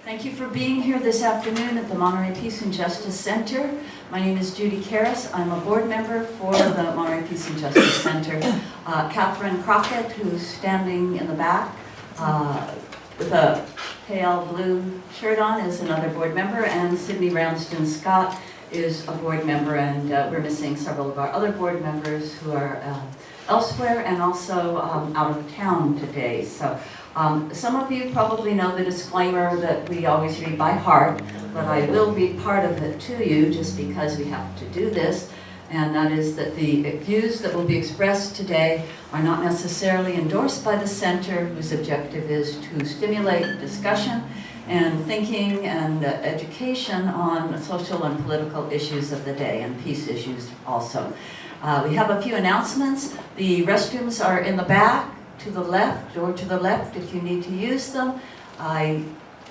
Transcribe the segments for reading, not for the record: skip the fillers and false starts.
Thank you for being here this afternoon at the Monterey Peace and Justice Center. My name is Judy Karras. I'm a board member for the Monterey Peace and Justice Center. Catherine Crockett, who's standing in the back with a pale blue shirt on, is another board member, and Sydney Ramsden Scott is a board member, and we're missing several of our other board members who are elsewhere and also out of town today. So some of you probably know the disclaimer that we always read by heart, but I will read part of it to you just because we have to do this, and that is that the views that will be expressed today are not necessarily endorsed by the center, whose objective is to stimulate discussion and thinking and education on social and political issues of the day, and peace issues also. We have a few announcements. The restrooms are in the back, to the left, or to the left if you need to use them. I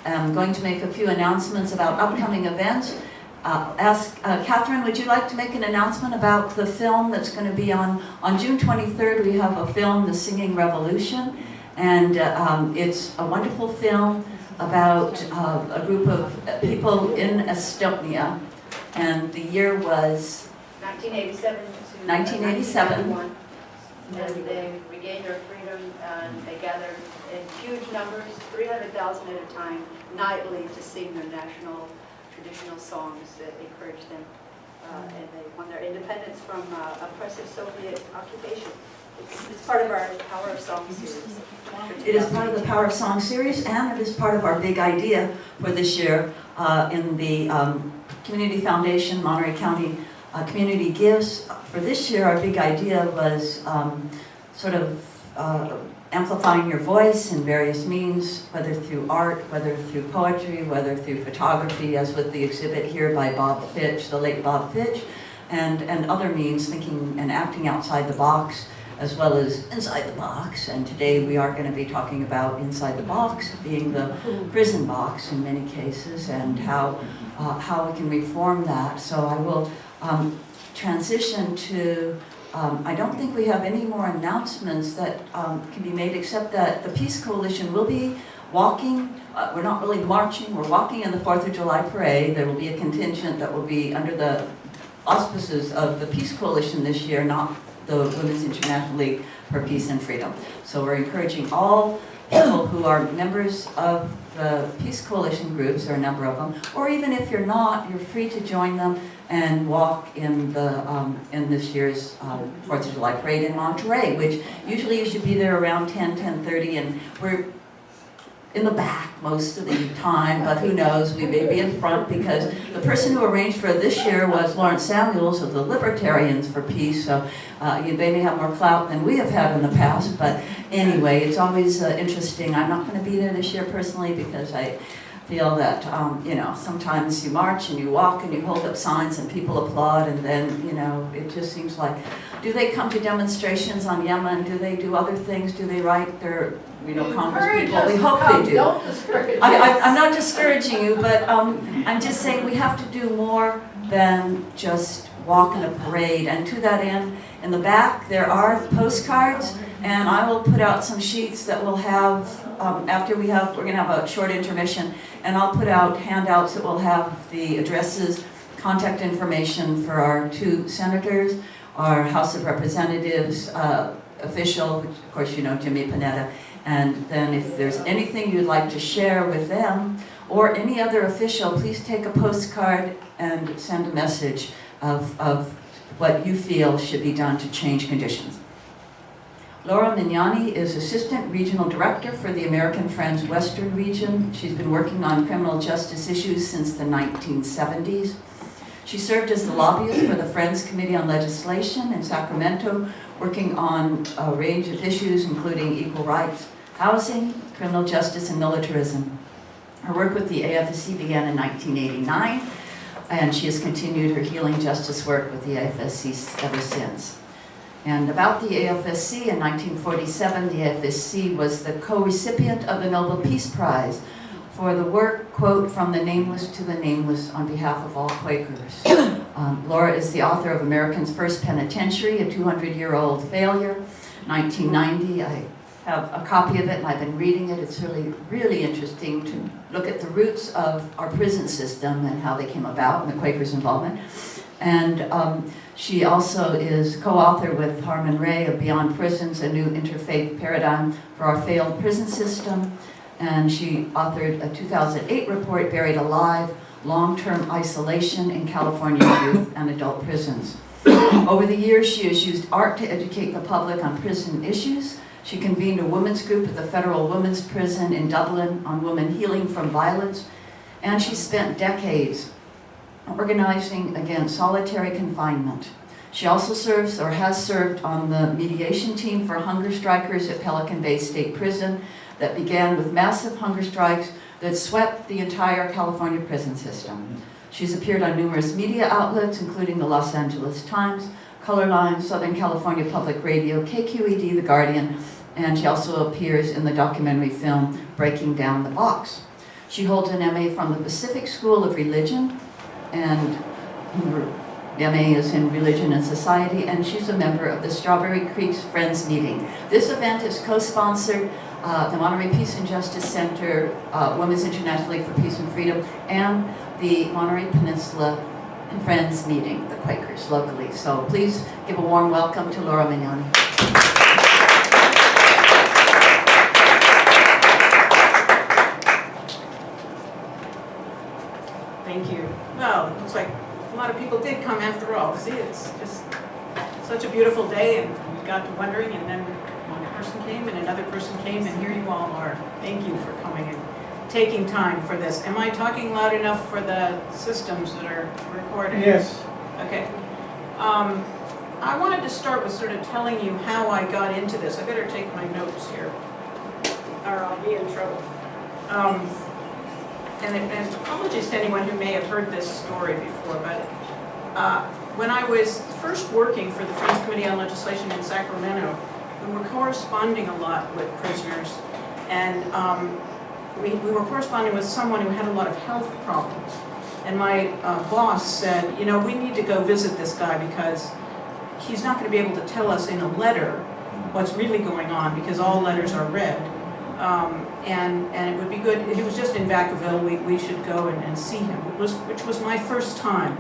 am going to make a few announcements about upcoming events. Catherine, would you like to make an announcement about the film that's going to be on June 23rd? We have a film, The Singing Revolution, and it's a wonderful film about a group of people in Estonia, and the year was 1987 to 1987. And they regained their freedom, and they gathered in huge numbers, 300,000 at a time, nightly to sing their national traditional songs that encouraged them. And they won their independence from oppressive Soviet occupation. It's part of our Power of Song series. It is part of the Power of Song series, and it is part of our big idea for this year in the Community Foundation, Monterey County Community Gives. For this year, our big idea was sort of amplifying your voice in various means, whether through art, whether through poetry, whether through photography, as with the exhibit here by Bob Fitch, the late Bob Fitch, and other means, thinking and acting outside the box, as well as inside the box. And today we are going to be talking about inside the box, being the prison box in many cases, and how we can reform that. So I will transition to, I don't think we have any more announcements that can be made, except that the Peace Coalition will be walking. We're not really marching, we're walking in the 4th of July parade. There will be a contingent that will be under the auspices of the Peace Coalition this year, not the Women's International League for Peace and Freedom. So we're encouraging all people who are members of the Peace Coalition groups, there are a number of them, or even if you're not, you're free to join them and walk in the in this year's 4th of July parade in Monterey, which usually you should be there around 10:30, and we're in the back most of the time, but who knows, we may be in front, because the person who arranged for this year was Lawrence Samuels of the Libertarians for Peace, so they may have more clout than we have had in the past, but anyway, it's always interesting. I'm not going to be there this year personally, because I feel that, you know, sometimes you march and you walk and you hold up signs and people applaud, and then, you know, it just seems like, do they come to demonstrations on Yemen? Do they do other things? Do they write their, you know, Congress people? We hope they do. Don't discourage us. I'm not discouraging you, but I'm just saying we have to do more than just walk in a parade. And to that end, in the back, there are postcards, and I will put out some sheets that will have, after we're going to have a short intermission, and I'll put out handouts that will have the addresses, contact information for our 2 senators, our House of Representatives official, which of course you know, Jimmy Panetta, and then if there's anything you'd like to share with them, or any other official, please take a postcard and send a message of what you feel should be done to change conditions. Laura Minami is Assistant Regional Director for the American Friends Western Region. She's been working on criminal justice issues since the 1970s. She served as the lobbyist for the Friends Committee on Legislation in Sacramento, working on a range of issues including equal rights, housing, criminal justice, and militarism. Her work with the AFSC began in 1989, and she has continued her healing justice work with the AFSC ever since. And about the AFSC, in 1947, the AFSC was the co-recipient of the Nobel Peace Prize for the work, quote, from the nameless to the nameless on behalf of all Quakers. Laura is the author of American's First Penitentiary, a 200-year-old failure. 1990, I have a copy of it, and I've been reading it. It's really, really interesting to look at the roots of our prison system and how they came about and the Quakers' involvement. And she also is co-author with Harmon Ray of Beyond Prisons, a new interfaith paradigm for our failed prison system. And she authored a 2008 report, Buried Alive, Long-Term Isolation in California Youth and Adult Prisons. Over the years, she has used art to educate the public on prison issues. She convened a women's group at the Federal Women's Prison in Dublin on women healing from violence. And she spent decades organizing against solitary confinement. She also serves or has served on the mediation team for hunger strikers at Pelican Bay State Prison that began with massive hunger strikes that swept the entire California prison system. She's appeared on numerous media outlets, including the Los Angeles Times, Colorline, Southern California Public Radio, KQED, The Guardian, and she also appears in the documentary film Breaking Down the Box. She holds an MA from the Pacific School of Religion, and her MA is in Religion and Society, and she's a member of the Strawberry Creek's Friends Meeting. This event is co-sponsored the Monterey Peace and Justice Center, Women's International League for Peace and Freedom, and the Monterey Peninsula Friends Meeting, the Quakers, locally. So please give a warm welcome to Laura Magnani. Thank you. Well, it looks like a lot of people did come after all. See, it's just such a beautiful day, and we got to wondering, and then one person came and another person came, and here you all are. Thank you for coming and taking time for this. Am I talking loud enough for the systems that are recording? Yes. Okay. I wanted to start with sort of telling you how I got into this. I better take my notes here, or I'll be in trouble. And apologies to anyone who may have heard this story before, but when I was first working for the Friends Committee on Legislation in Sacramento, we were corresponding a lot with prisoners, and we were corresponding with someone who had a lot of health problems. And my boss said, you know, we need to go visit this guy because he's not going to be able to tell us in a letter what's really going on, because all letters are read. And it would be good, he was just in Vacaville, we should go and see him, which was my first time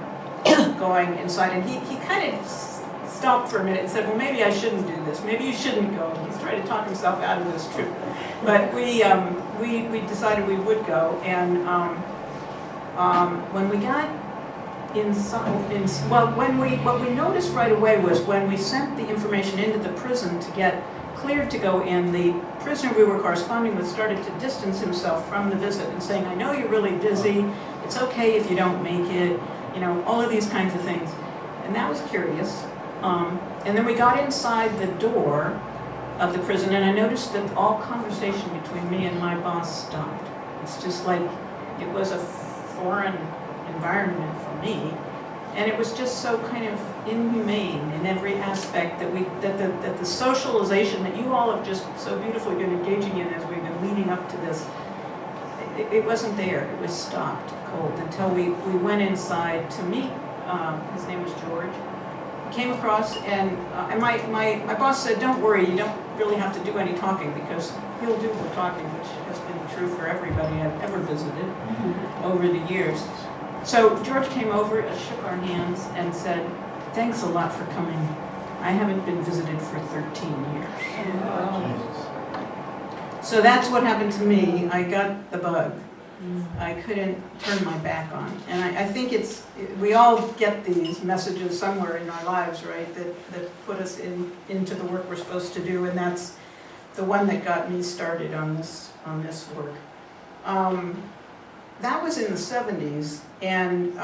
going inside. And he kind of stopped for a minute and said, well, maybe I shouldn't do this, maybe you shouldn't go. He's trying to talk himself out of this trip. But we decided we would go, and when we got what we noticed right away was when we sent the information into the prison to get cleared to go in, the prisoner we were corresponding with started to distance himself from the visit and saying, I know you're really busy, it's okay if you don't make it, you know, all of these kinds of things. And that was curious. And then we got inside the door of the prison, and I noticed that all conversation between me and my boss stopped. It's just like it was a foreign environment for me. And it was just so kind of inhumane in every aspect that the socialization that you all have just so beautifully been engaging in as we've been leading up to this, it wasn't there. It was stopped cold until we went inside to meet. His name was George. Came across, and my boss said, don't worry, you don't really have to do any talking because he'll do the talking, which has been true for everybody I've ever visited over the years. So George came over, shook our hands, and said, thanks a lot for coming. I haven't been visited for 13 years. So that's what happened to me. I got the bug. I couldn't turn my back on. And I think we all get these messages somewhere in our lives, right, that put us into the work we're supposed to do, and that's the one that got me started on this work. That was in the 70s, and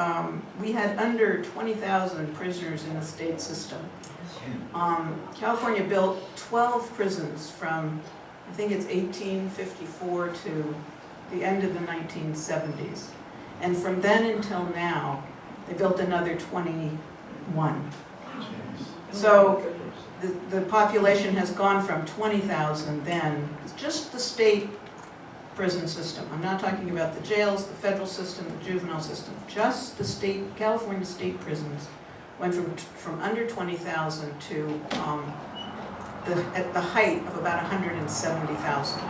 we had under 20,000 prisoners in the state system. California built 12 prisons from, I think it's 1854 to the end of the 1970s. And from then until now, they built another 21. So the population has gone from 20,000 then, just the state prison system. I'm not talking about the jails, the federal system, the juvenile system, just the California state prisons went from under 20,000 to at the height of about 170,000,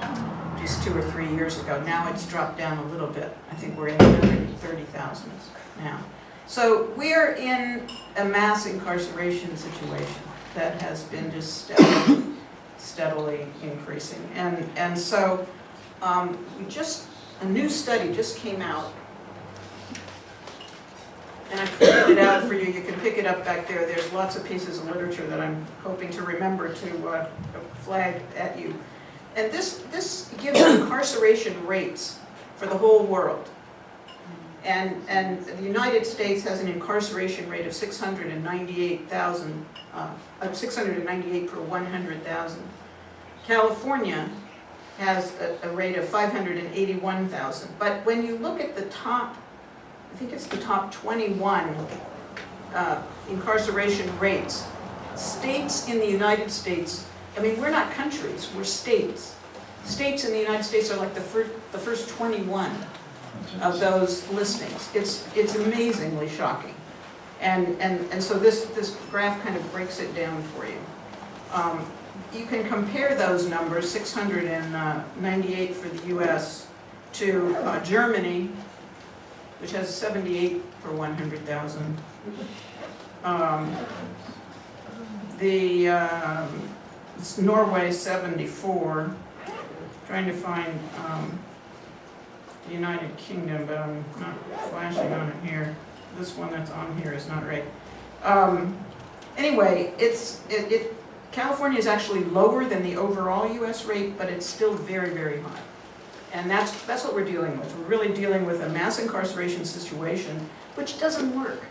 just 2 or 3 years ago. Now it's dropped down a little bit. I think we're in 130,000 now. So we are in a mass incarceration situation that has been just steadily increasing. And so a new study just came out, and I printed it out for you. You can pick it up back there. There's lots of pieces of literature that I'm hoping to remember to flag at you. And this gives incarceration rates for the whole world. And the United States has an incarceration rate of 698,000, 698 per 100,000. California has a rate of 581,000. But when you look at the top, I think it's the top 21 incarceration rates, states in the United States, I mean, we're not countries, we're states. States in the United States are like the first 21 of those listings. It's amazingly shocking. And so this graph kind of breaks it down for you. You can compare those numbers, 698 for the US, to Germany, which has 78 per 100,000. It's Norway, 74. Trying to find the United Kingdom, but I'm not flashing on it here. This one that's on here is not right. Anyway, California is actually lower than the overall U.S. rate, but it's still very, very high. And that's what we're dealing with. We're really dealing with a mass incarceration situation, which doesn't work.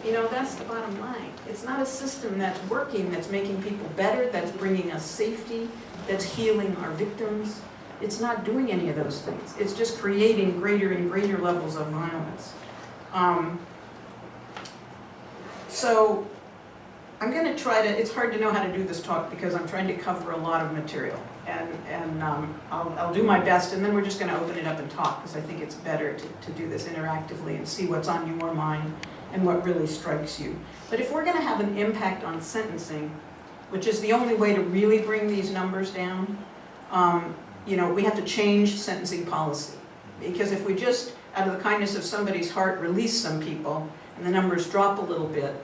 You know, that's the bottom line. It's not a system that's working, that's making people better, that's bringing us safety, that's healing our victims. It's not doing any of those things. It's just creating greater and greater levels of violence. So I'm going to try to, it's hard to know how to do this talk because I'm trying to cover a lot of material. And I'll do my best, and then we're just going to open it up and talk, because I think it's better to do this interactively and see what's on your mind and what really strikes you. But if we're going to have an impact on sentencing, which is the only way to really bring these numbers down, you know, we have to change sentencing policy. Because if we just, out of the kindness of somebody's heart, release some people, and the numbers drop a little bit,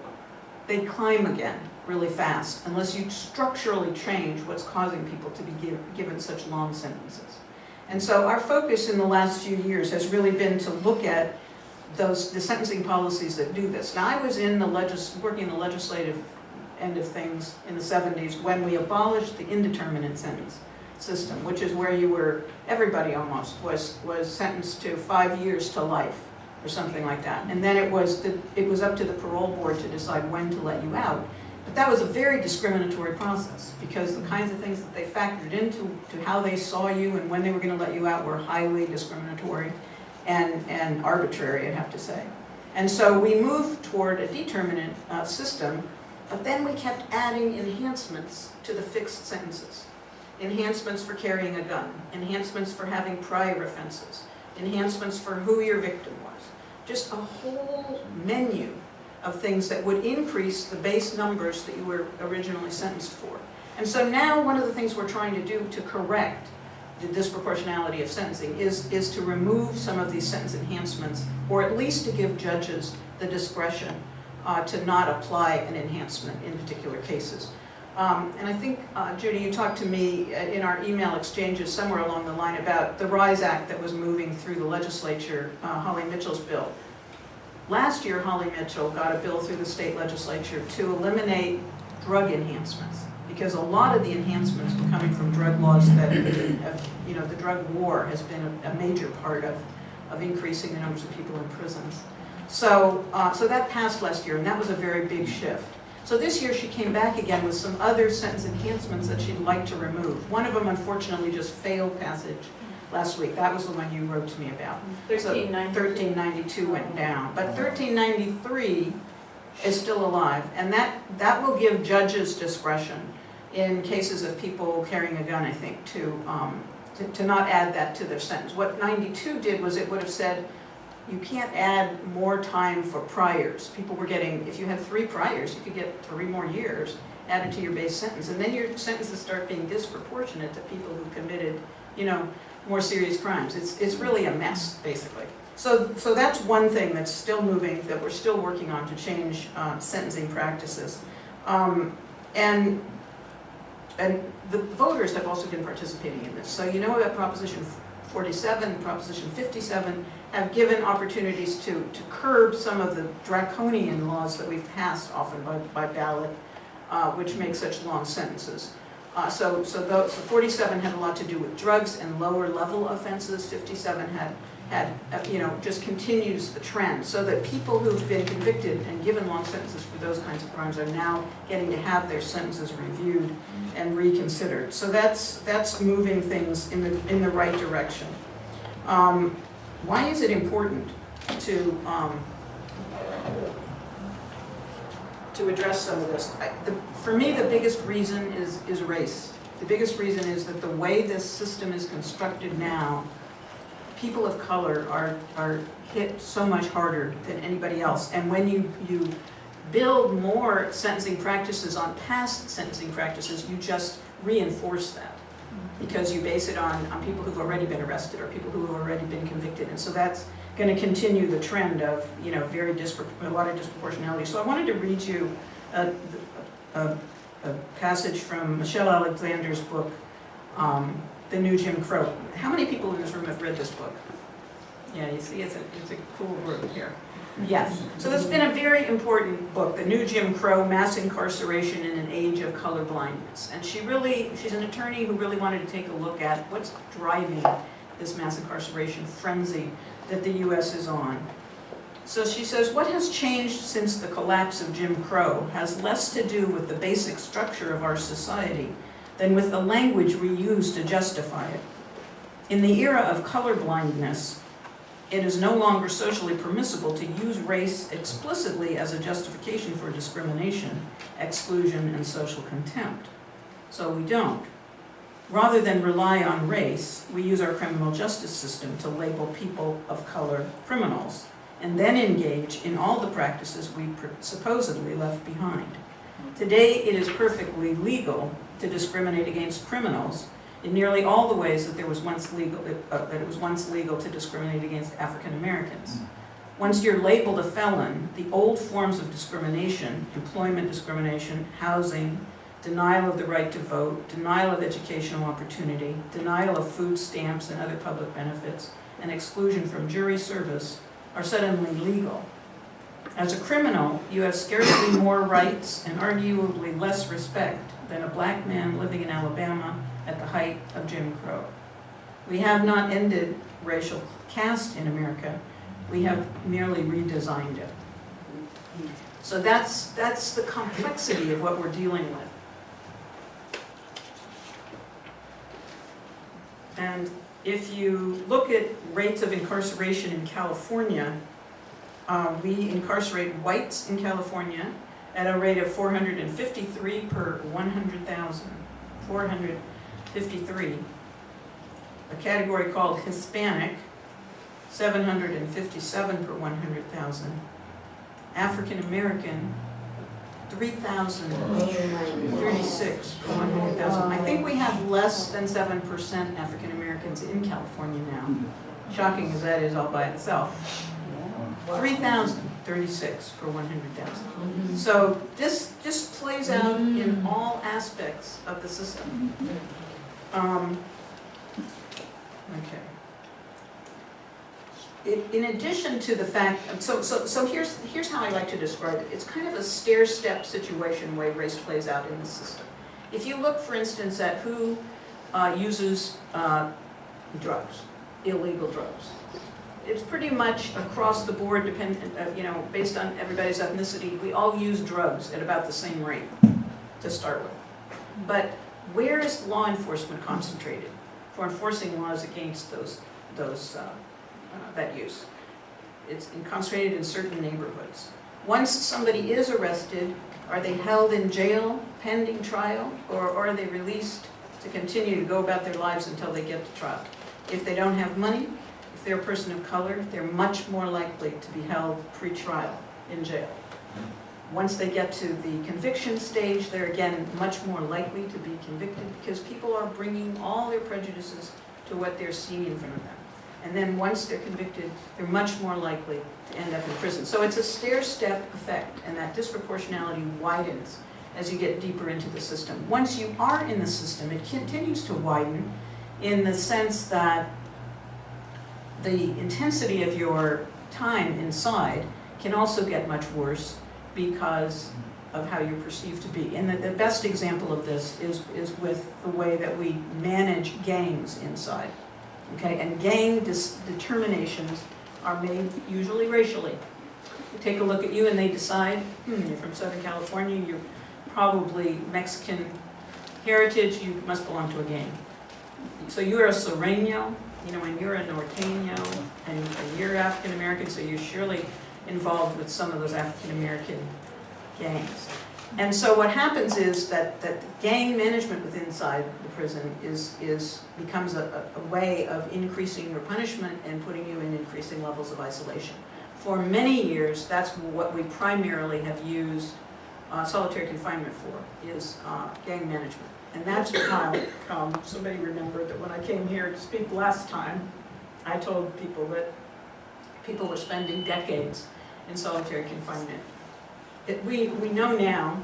they climb again really fast, unless you structurally change what's causing people to be given such long sentences. And so our focus in the last few years has really been to look at the sentencing policies that do this. Now, I was in working in the legislative end of things in the 70s when we abolished the indeterminate sentence system, which is where everybody almost was sentenced to 5 years to life or something like that. And then it was up to the parole board to decide when to let you out. But that was a very discriminatory process, because the kinds of things that they factored into how they saw you and when they were going to let you out were highly discriminatory and arbitrary, I'd have to say. And so we moved toward a determinate system, but then we kept adding enhancements to the fixed sentences. Enhancements for carrying a gun, enhancements for having prior offenses, enhancements for who your victim was. Just a whole menu of things that would increase the base numbers that you were originally sentenced for. And so now one of the things we're trying to do to correct the disproportionality of sentencing is to remove some of these sentence enhancements, or at least to give judges the discretion to not apply an enhancement in particular cases. And I think, Judy, you talked to me in our email exchanges somewhere along the line about the RISE Act that was moving through the legislature, Holly Mitchell's bill. Last year, Holly Mitchell got a bill through the state legislature to eliminate drug enhancements, because a lot of the enhancements were coming from drug laws that have, you know, the drug war has been a major part of increasing the numbers of people in prisons. So that passed last year, and that was a very big shift. So this year she came back again with some other sentence enhancements that she'd like to remove. One of them, unfortunately, just failed passage last week. That was the one you wrote to me about. 1392 went down. But 1393 is still alive, and that will give judges discretion in cases of people carrying a gun, I think, to not add that to their sentence. What 92 did was it would have said, you can't add more time for priors. People were getting, if you had 3 priors, you could get 3 more years. added to your base sentence. And then your sentences start being disproportionate to people who committed, more serious crimes. It's really a mess, basically. So that's one thing that's still moving, that we're still working on to change sentencing practices. And the voters have also been participating in this. So about Proposition 47, Proposition 57 have given opportunities to curb some of the draconian laws that we've passed often by ballot, which make such long sentences. So 47 had a lot to do with drugs and lower level offenses. 57 had just continues the trend, so that people who've been convicted and given long sentences for those kinds of crimes are now getting to have their sentences reviewed and reconsidered. So that's moving things in the right direction. Why is it important to address some of this? For me, the biggest reason is race. The biggest reason is that the way this system is constructed now, people of color are hit so much harder than anybody else. And when you build more sentencing practices on past sentencing practices, you just reinforce that, because you base it on people who've already been arrested or people who have already been convicted. And so that's going to continue the trend of a lot of disproportionality. So I wanted to read you a passage from Michelle Alexander's book, The New Jim Crow. How many people in this room have read this book? Yeah, you see, it's a cool group here. Yes. So that's been a very important book, The New Jim Crow, Mass Incarceration in an Age of Colorblindness. And she's an attorney who really wanted to take a look at what's driving this mass incarceration frenzy that the U.S. is on. So she says, what has changed since the collapse of Jim Crow has less to do with the basic structure of our society than with the language we use to justify it. In the era of colorblindness, it is no longer socially permissible to use race explicitly as a justification for discrimination, exclusion, and social contempt. So we don't. Rather than rely on race, we use our criminal justice system to label people of color criminals, and then engage in all the practices we supposedly left behind. Today, it is perfectly legal to discriminate against criminals in nearly all the ways that it was once legal to discriminate against African Americans. Once you're labeled a felon, the old forms of discrimination, employment discrimination, housing, denial of the right to vote, denial of educational opportunity, denial of food stamps and other public benefits, and exclusion from jury service are suddenly legal. As a criminal, you have scarcely more rights and arguably less respect than a black man living in Alabama at the height of Jim Crow. We have not ended racial caste in America. We have merely redesigned it. So that's the complexity of what we're dealing with. And if you look at rates of incarceration in California, we incarcerate whites in California at a rate of 453 per 100,000. 453. A category called Hispanic, 757 per 100,000. African American, 3,036 per 100,000. I think we have less than 7% African Americans in California now. Shocking as that is all by itself. 3,036 per 100,000. So this just plays out in all aspects of the system. Okay. In addition to the fact, so here's how I like to describe it. It's kind of a stair-step situation way race plays out in the system. If you look, for instance, at who uses drugs, illegal drugs, it's pretty much across the board, based on everybody's ethnicity. We all use drugs at about the same rate to start with. But where is law enforcement concentrated for enforcing laws against that use? It's concentrated in certain neighborhoods. Once somebody is arrested, are they held in jail pending trial, or are they released to continue to go about their lives until they get to trial? If they don't have money, if they're a person of color, they're much more likely to be held pre-trial in jail. Once they get to the conviction stage, they're again much more likely to be convicted because people are bringing all their prejudices to what they're seeing in front of them. And then once they're convicted, they're much more likely to end up in prison. So it's a stair-step effect, and that disproportionality widens as you get deeper into the system. Once you are in the system, it continues to widen in the sense that the intensity of your time inside can also get much worse because of how you're perceived to be. And the best example of this is with the way that we manage gangs inside. Okay, and gang determinations are made usually racially. They take a look at you and they decide, you're from Southern California, you're probably Mexican heritage, you must belong to a gang. So you're a Sureño, and you're a Norteño, and you're African American, so you're surely involved with some of those African American gangs. And so what happens is that gang management within inside the prison becomes a way of increasing your punishment and putting you in increasing levels of isolation. For many years, that's what we primarily have used solitary confinement for, is gang management. And that's how somebody remembered that when I came here to speak last time, I told people that people were spending decades in solitary confinement. We know now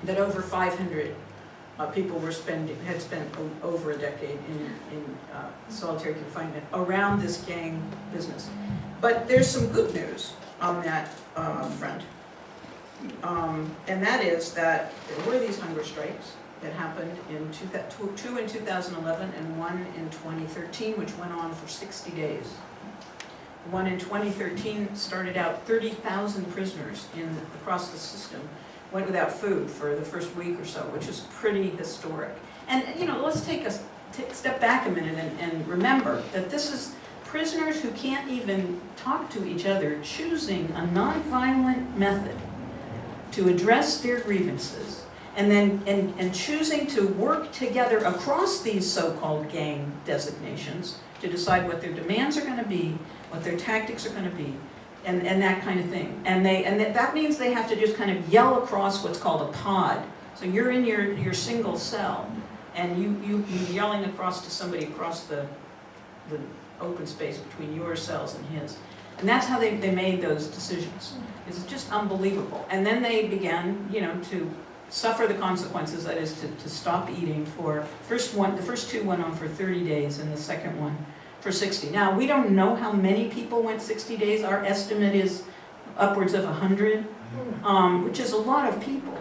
that over 500 people had spent over a decade in solitary confinement around this gang business. But there's some good news on that front. And that is that there were these hunger strikes that happened two in 2011 and one in 2013, which went on for 60 days. The one in 2013 started out 30,000 prisoners across the system went without food for the first week or so, which is pretty historic. And let's take a step back a minute and remember that this is prisoners who can't even talk to each other choosing a nonviolent method to address their grievances, and choosing to work together across these so-called gang designations to decide what their demands are going to be, what their tactics are going to be, and that kind of thing. And that means they have to just kind of yell across what's called a pod. So you're in your single cell, and you're yelling across to somebody across the open space between your cells and his. And that's how they made those decisions. It's just unbelievable. And then they began, to suffer the consequences, that is to stop eating for, the first two went on for 30 days and the second one for 60. Now, we don't know how many people went 60 days. Our estimate is upwards of 100, which is a lot of people.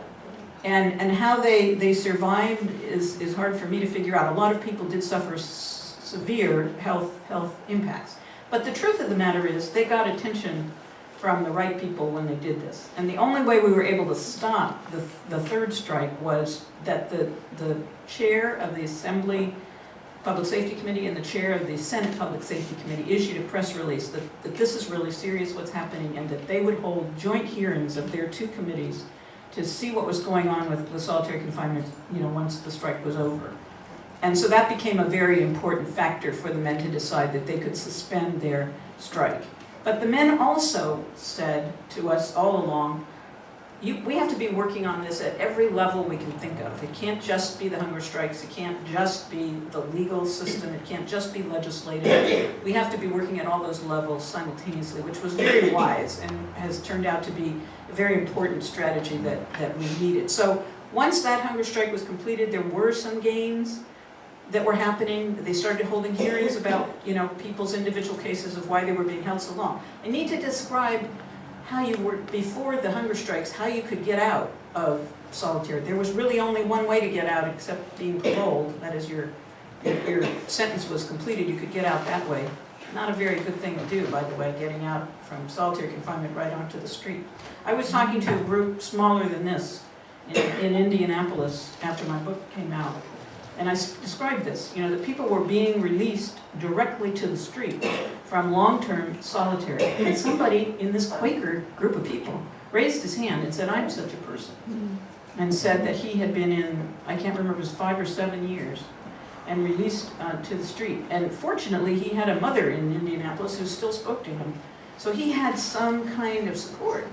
And how they survived is hard for me to figure out. A lot of people did suffer severe health impacts. But the truth of the matter is they got attention from the right people when they did this. And the only way we were able to stop the third strike was that the chair of the Assembly Public Safety Committee and the chair of the Senate Public Safety Committee issued a press release that this is really serious what's happening, and that they would hold joint hearings of their two committees to see what was going on with the solitary confinement, once the strike was over. And so that became a very important factor for the men to decide that they could suspend their strike. But the men also said to us all along, we have to be working on this at every level we can think of. It can't just be the hunger strikes. It can't just be the legal system. It can't just be legislative. We have to be working at all those levels simultaneously, which was very wise and has turned out to be a very important strategy that we needed. So once that hunger strike was completed, there were some gains that were happening. They started holding hearings about, people's individual cases of why they were being held so long. I need to describe how you were, before the hunger strikes, how you could get out of solitary. There was really only one way to get out except being paroled. That is, your sentence was completed, you could get out that way. Not a very good thing to do, by the way, getting out from solitary confinement right onto the street. I was talking to a group smaller than this in Indianapolis after my book came out. And I described this, that people were being released directly to the street from long-term solitary. And somebody in this Quaker group of people raised his hand and said, I'm such a person. And said that he had been in, I can't remember, it was 5 or 7 years, and released to the street. And fortunately, he had a mother in Indianapolis who still spoke to him. So he had some kind of support.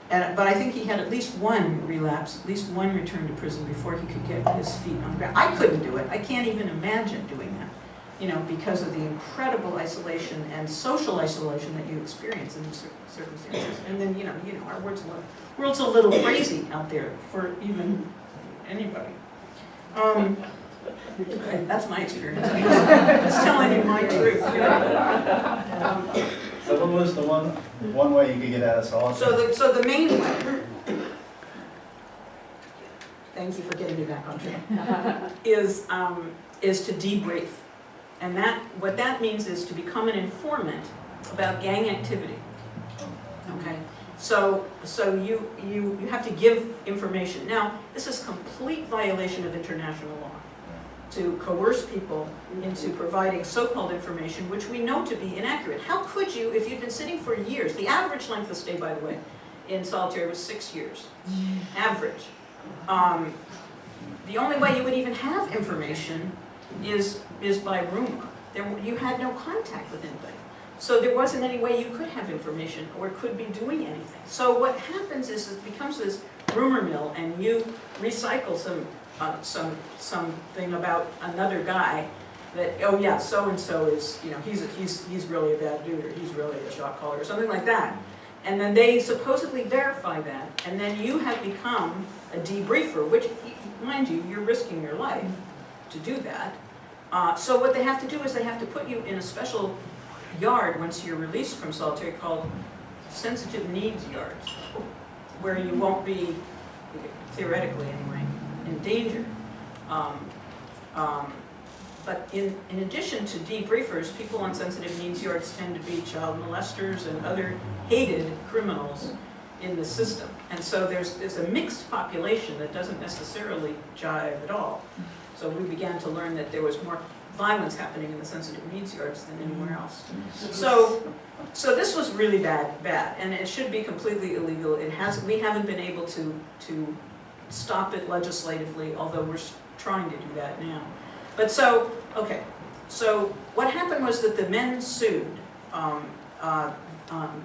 But I think he had at least one relapse, at least one return to prison before he could get his feet on the ground. I couldn't do it. I can't even imagine doing that, because of the incredible isolation and social isolation that you experience in certain circumstances. And then, our world's a little crazy out there for even anybody. That's my experience. I'm just telling you my truth. So what was the one way you could get out of solitary? So the main way, thank you for getting me back on track, is to debrief. And what that means is to become an informant about gang activity. Okay? So you have to give information. Now, this is complete violation of international law, to coerce people into providing so-called information which we know to be inaccurate. How could you, if you'd been sitting for years, the average length of stay, by the way, in solitary was 6 years, average. The only way you would even have information is by rumor. You had no contact with anybody. So there wasn't any way you could have information or could be doing anything. So what happens is it becomes this rumor mill, and you recycle something about another guy that, oh yeah, so-and-so is, he's really a bad dude, or he's really a shot caller, or something like that. And then they supposedly verify that, and then you have become a debriefer, which, mind you, you're risking your life to do that. So what they have to do is they have to put you in a special yard once you're released from solitary called sensitive needs yards, where you won't be, theoretically anyway, in danger. But in addition to debriefers, people on sensitive needs yards tend to be child molesters and other hated criminals in the system. And so there's a mixed population that doesn't necessarily jive at all. So we began to learn that there was more violence happening in the sensitive needs yards than anywhere else. So this was really bad, and it should be completely illegal. We haven't been able to stop it legislatively, although we're trying to do that now. But so what happened was that the men sued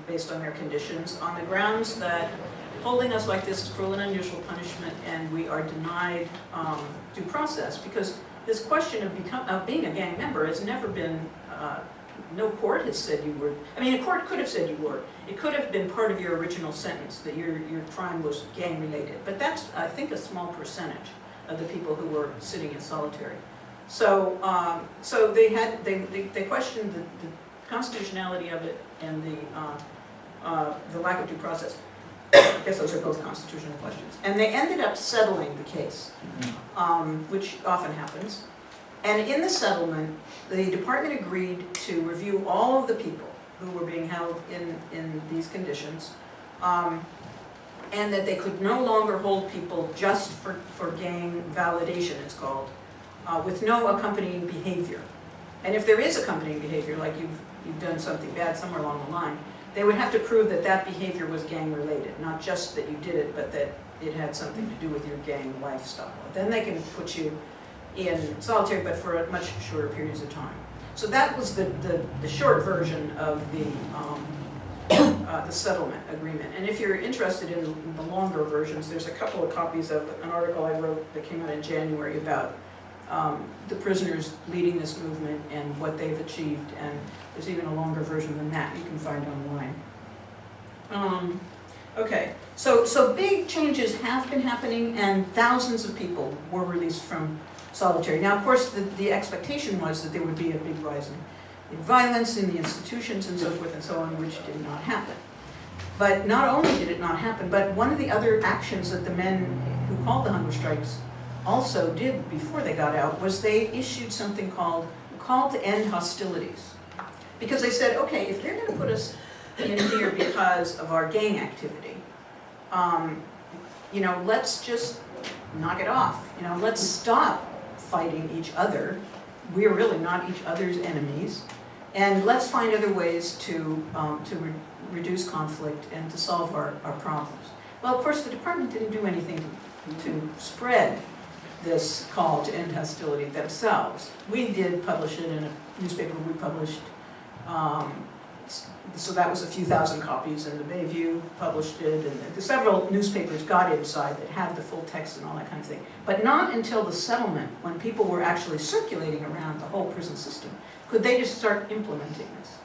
based on their conditions on the grounds that holding us like this is cruel and unusual punishment, and we are denied due process, because this question of being a gang member has never been, no court has said you were, I mean, a court could have said you were. It could have been part of your original sentence that your crime was gang related, but that's, I think, a small percentage of the people who were sitting in solitary. So they questioned the constitutionality of it and the lack of due process. I guess those are both constitutional questions. And they ended up settling the case, which often happens. And in the settlement, the department agreed to review all of the people who were being held in these conditions, and that they could no longer hold people just for gang validation, it's called, with no accompanying behavior. And if there is accompanying behavior, like you've done something bad somewhere along the line, they would have to prove that that behavior was gang-related, not just that you did it, but that it had something to do with your gang lifestyle. Then they can put you in solitary, but for much shorter periods of time. So that was the short version of the settlement agreement. And if you're interested in the longer versions, there's a couple of copies of an article I wrote that came out in January about the prisoners leading this movement and what they've achieved, and there's even a longer version than that you can find online. Okay, so big changes have been happening, and thousands of people were released from solitary. Now, of course, the expectation was that there would be a big rise in violence in the institutions and so forth and so on, which did not happen. But not only did it not happen, but one of the other actions that the men who called the hunger strikes also did before they got out was they issued something called Call to End Hostilities. Because they said, okay, if they're going to put us in here because of our gang activity, let's just knock it off. Let's stop fighting each other. We're really not each other's enemies. And let's find other ways to reduce conflict and to solve our problems. Well, of course, the department didn't do anything to spread this call to end hostility themselves. We did publish it in a newspaper we published so that was a few thousand copies, and the Bayview published it, and several newspapers got inside that had the full text and all that kind of thing. But not until the settlement, when people were actually circulating around the whole prison system, could they just start implementing this.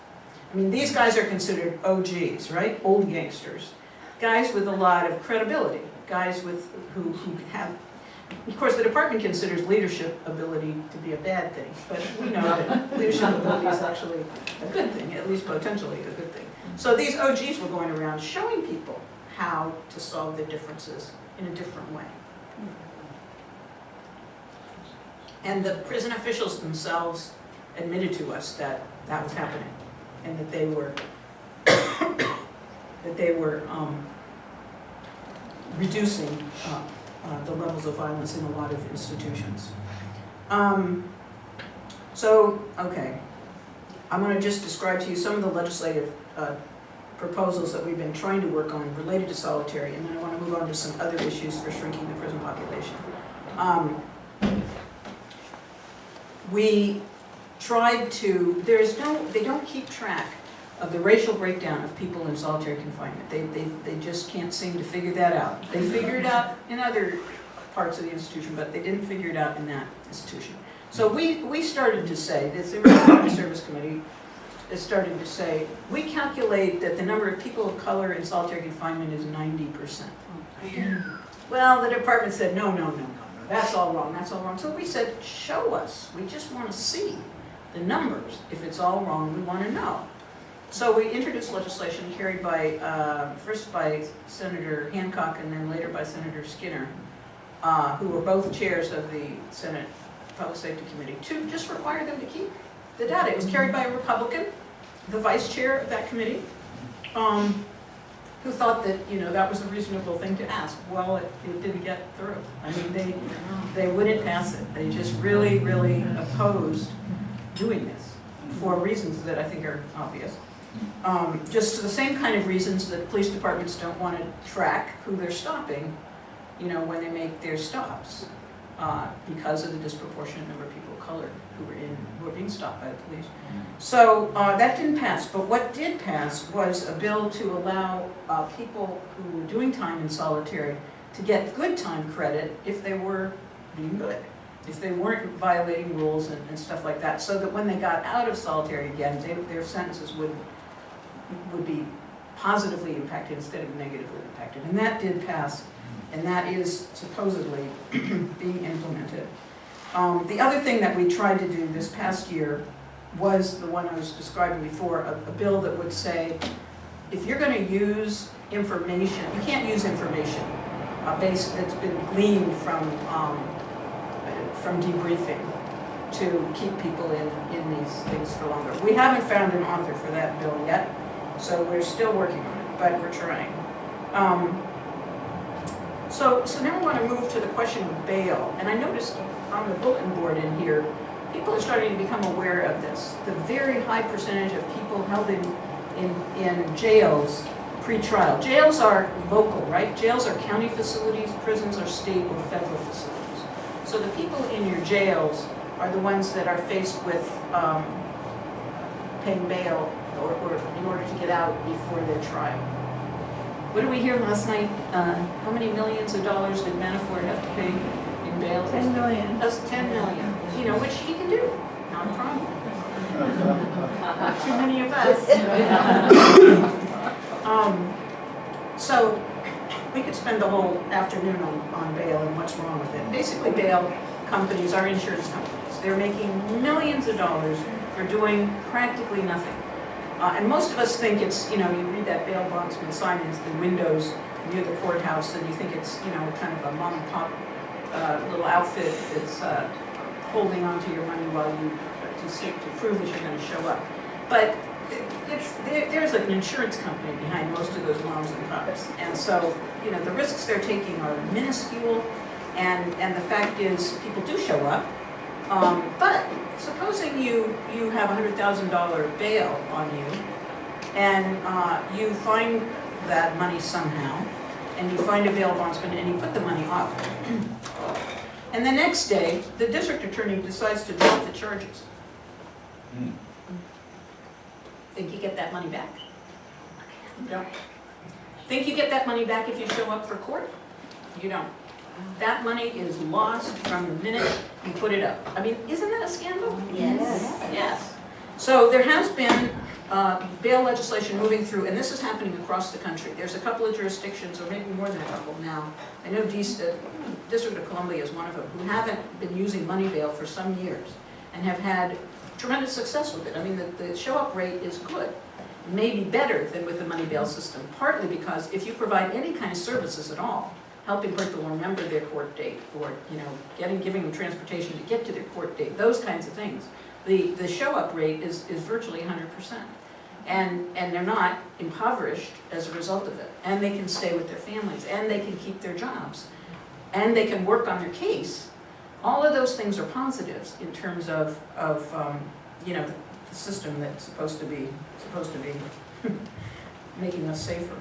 I mean, these guys are considered OGs, right? Old gangsters. Guys with a lot of credibility, guys with who have, of course, the department considers leadership ability to be a bad thing, but we know that leadership ability is actually a good thing, at least potentially a good thing. So these OGs were going around showing people how to solve their differences in a different way. And the prison officials themselves admitted to us that that was happening, and that they were reducing the levels of violence in a lot of institutions. Okay, I'm going to just describe to you some of the legislative proposals that we've been trying to work on related to solitary, and then I want to move on to some other issues for shrinking the prison population. We tried to, they don't keep track of the racial breakdown of people in solitary confinement. They just can't seem to figure that out. They figure it out in other parts of the institution, but they didn't figure it out in that institution. So we started to say, this Irregular Service Committee has started to say, we calculate that the number of people of color in solitary confinement is 90%. Well, the department said, no, that's all wrong, that's all wrong. So we said, show us, we just want to see the numbers. If it's all wrong, we want to know. So we introduced legislation carried by, first by Senator Hancock and then later by Senator Skinner, who were both chairs of the Senate Public Safety Committee, to just require them to keep the data. It was carried by a Republican, the vice chair of that committee, who thought that, that was a reasonable thing to ask. Well, it didn't get through. I mean, they wouldn't pass it. They just really, really opposed doing this for reasons that I think are obvious. Just the same kind of reasons that police departments don't want to track who they're stopping, when they make their stops, because of the disproportionate number of people of color who are being stopped by the police. So that didn't pass, but what did pass was a bill to allow people who were doing time in solitary to get good time credit if they were being good, if they weren't violating rules and stuff like that, so that when they got out of solitary again, their sentences would be positively impacted instead of negatively impacted. And that did pass, and that is supposedly being implemented. The other thing that we tried to do this past year was the one I was describing before, a bill that would say, if you're going to use information, you can't use information that's been gleaned from debriefing to keep people in these things for longer. We haven't found an author for that bill yet, so we're still working on it, but we're trying. So now I want to move to the question of bail, and I noticed on the bulletin board in here, people are starting to become aware of this. The very high percentage of people held in jails pre-trial. Jails are local, right? Jails are county facilities, prisons are state or federal facilities. So the people in your jails are the ones that are faced with paying bail or in order to get out before their trial. What did we hear last night? How many millions of dollars did Manafort have to pay in bail? 10 million. That's 10 million, which he can do, not a problem. Not too many of us. So we could spend the whole afternoon on bail and what's wrong with it. Basically, bail companies are insurance companies. They're making millions of dollars for doing practically nothing. And most of us think it's, you read that bail bondsman sign in the windows near the courthouse and you think it's, kind of a mom and pop little outfit that's holding onto your money while you, to prove that you're going to show up. But there's an insurance company behind most of those moms and pops. And so, the risks they're taking are minuscule, and the fact is people do show up. But supposing you have $100,000 bail on you, and you find that money somehow, and you find a bail bondsman and you put the money up, and the next day the district attorney decides to drop the charges. Think you get that money back? No. Think you get that money back if you show up for court? You don't. That money is lost from the minute you put it up. I mean, isn't that a scandal? Yes. Yes. So there has been bail legislation moving through, and this is happening across the country. There's a couple of jurisdictions, or maybe more than a couple now. I know District of Columbia is one of them, who haven't been using money bail for some years and have had tremendous success with it. I mean, the show-up rate is good, maybe better than with the money bail system, partly because if you provide any kind of services at all, helping people remember their court date, or giving them transportation to get to their court date, those kinds of things, the show-up rate is virtually 100%. And they're not impoverished as a result of it. And they can stay with their families, and they can keep their jobs, and they can work on their case. All of those things are positives in terms of the system that's supposed to be making us safer.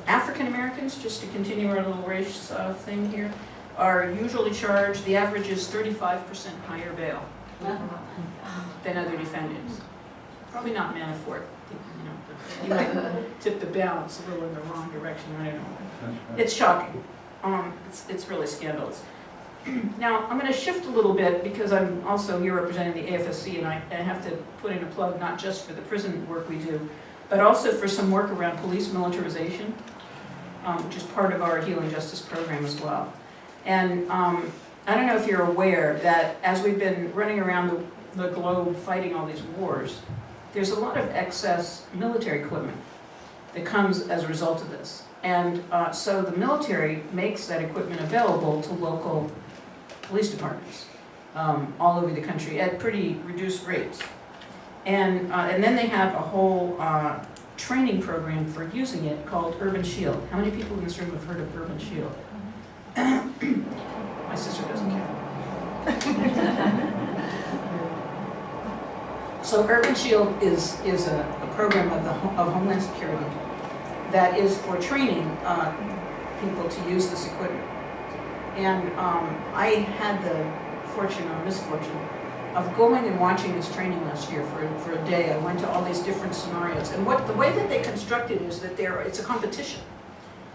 African Americans, just to continue our little race thing here, are usually charged, the average is 35% higher bail than other defendants. Probably not Manafort, he might tip the balance a little in the wrong direction, I don't know. It's shocking. It's really scandalous. Now, I'm going to shift a little bit because I'm also here representing the AFSC, and I have to put in a plug not just for the prison work we do, but also for some work around police militarization, which is part of our Healing Justice program as well. And I don't know if you're aware that as we've been running around the globe fighting all these wars, there's a lot of excess military equipment that comes as a result of this. And so the military makes that equipment available to local police departments all over the country at pretty reduced rates. And then they have a whole training program for using it called Urban Shield. How many people in this room have heard of Urban Shield? My sister doesn't care. So Urban Shield is a program of Homeland Security that is for training people to use this equipment. And I had the fortune or misfortune of going and watching this training last year for a day. I went to all these different scenarios. And the way that they construct it is that it's a competition.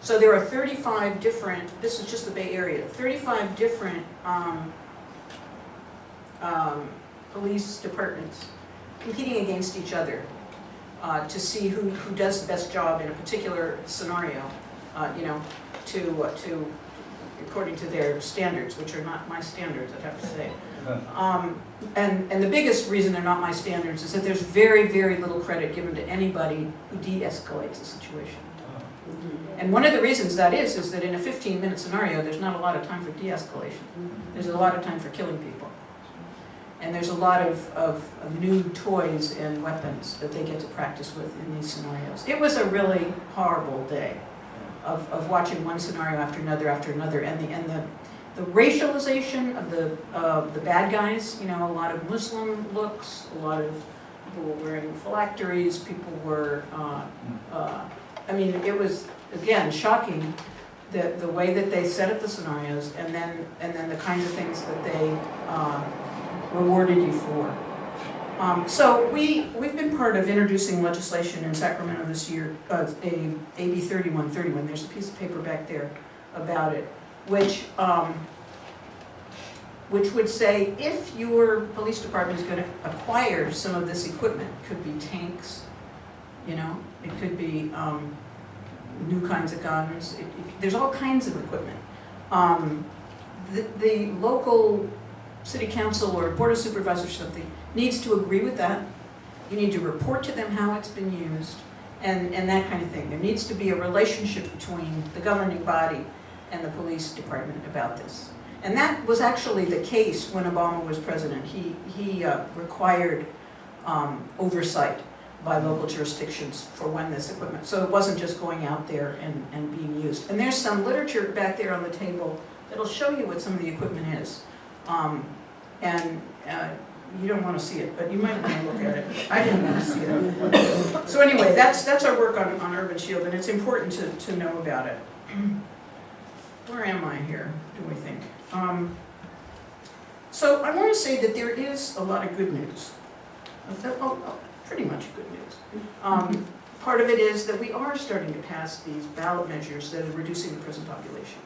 So there are 35 different, this is just the Bay Area, 35 different police departments competing against each other to see who does the best job in a particular scenario, according to their standards, which are not my standards, I'd have to say. And the biggest reason they're not my standards is that there's very, very little credit given to anybody who de-escalates a situation. And one of the reasons that is that in a 15-minute scenario, there's not a lot of time for de-escalation. There's a lot of time for killing people. And there's a lot of new toys and weapons that they get to practice with in these scenarios. It was a really horrible day of watching one scenario after another, and the racialization of the bad guys. A lot of Muslim looks, a lot of people were wearing phylacteries. People were. It was again shocking the way that they set up the scenarios, and then the kinds of things that they rewarded you for. So we've been part of introducing legislation in Sacramento this year, AB 3131. There's a piece of paper back there about it, which would say if your police department is going to acquire some of this equipment, it could be tanks, it could be new kinds of guns. There's all kinds of equipment. The local city council or board of supervisors or something needs to agree with that. You need to report to them how it's been used and that kind of thing. There needs to be a relationship between the governing body and the police department about this. And that was actually the case when Obama was president. He required oversight by local jurisdictions for when this equipment, so it wasn't just going out there and being used. And there's some literature back there on the table that'll show you what some of the equipment is. You don't want to see it, but you might want to look at it. I didn't want to see it. So anyway, that's our work on Urban Shield, and it's important to know about it. Where am I here, do we think? So I want to say that there is a lot of good news. pretty much good news. Part of it is that we are starting to pass these ballot measures that are reducing the prison population.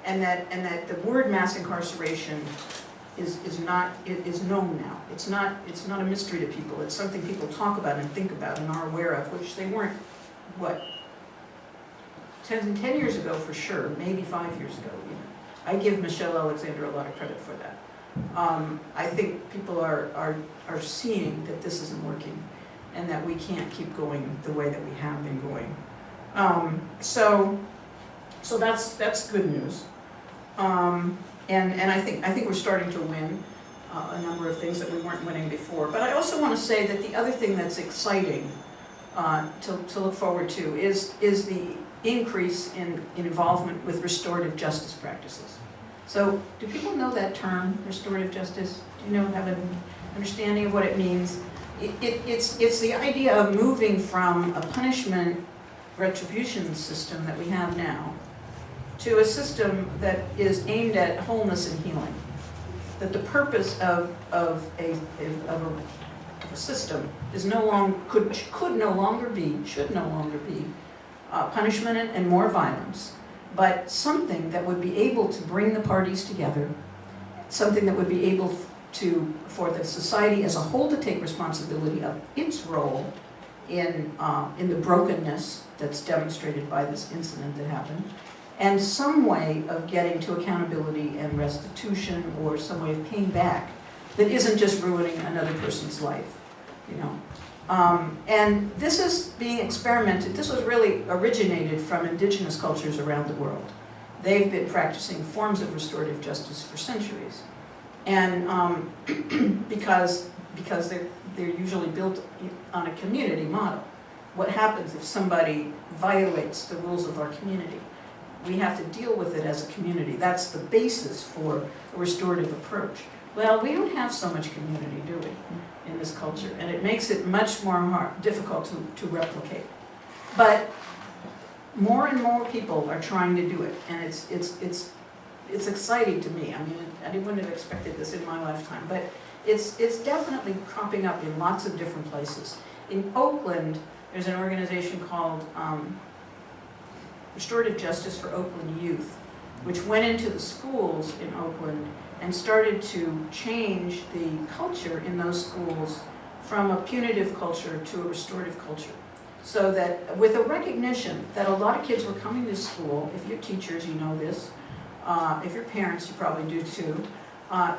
And that the word mass incarceration is known now. It's not a mystery to people. It's something people talk about and think about and are aware of, which they weren't, 10 years ago for sure, maybe 5 years ago even. I give Michelle Alexander a lot of credit for that. I think people are seeing that this isn't working and that we can't keep going the way that we have been going. So that's good news. And I think we're starting to win a number of things that we weren't winning before. But I also want to say that the other thing that's exciting to look forward to is the increase in involvement with restorative justice practices. So do people know that term, restorative justice? Do you have an understanding of what it means? It's the idea of moving from a punishment retribution system that we have now to a system that is aimed at wholeness and healing. That the purpose of a system is no longer should no longer be punishment and more violence, but something that would be able to bring the parties together, something that would be able for the society as a whole to take responsibility of its role in the brokenness that's demonstrated by this incident that happened, and some way of getting to accountability and restitution or some way of paying back that isn't just ruining another person's life, And this is being experimented. This was really originated from indigenous cultures around the world. They've been practicing forms of restorative justice for centuries. And because they're usually built on a community model. What happens if somebody violates the rules of our community? We have to deal with it as a community. That's the basis for a restorative approach. Well, we don't have so much community, do we, in this culture? And it makes it much more difficult to replicate. But more and more people are trying to do it, and it's exciting to me. I mean, I wouldn't have expected this in my lifetime, but it's definitely cropping up in lots of different places. In Oakland, there's an organization called Restorative Justice for Oakland Youth, which went into the schools in Oakland and started to change the culture in those schools from a punitive culture to a restorative culture. So that with a recognition that a lot of kids were coming to school, if you're teachers, you know this, if you're parents, you probably do too,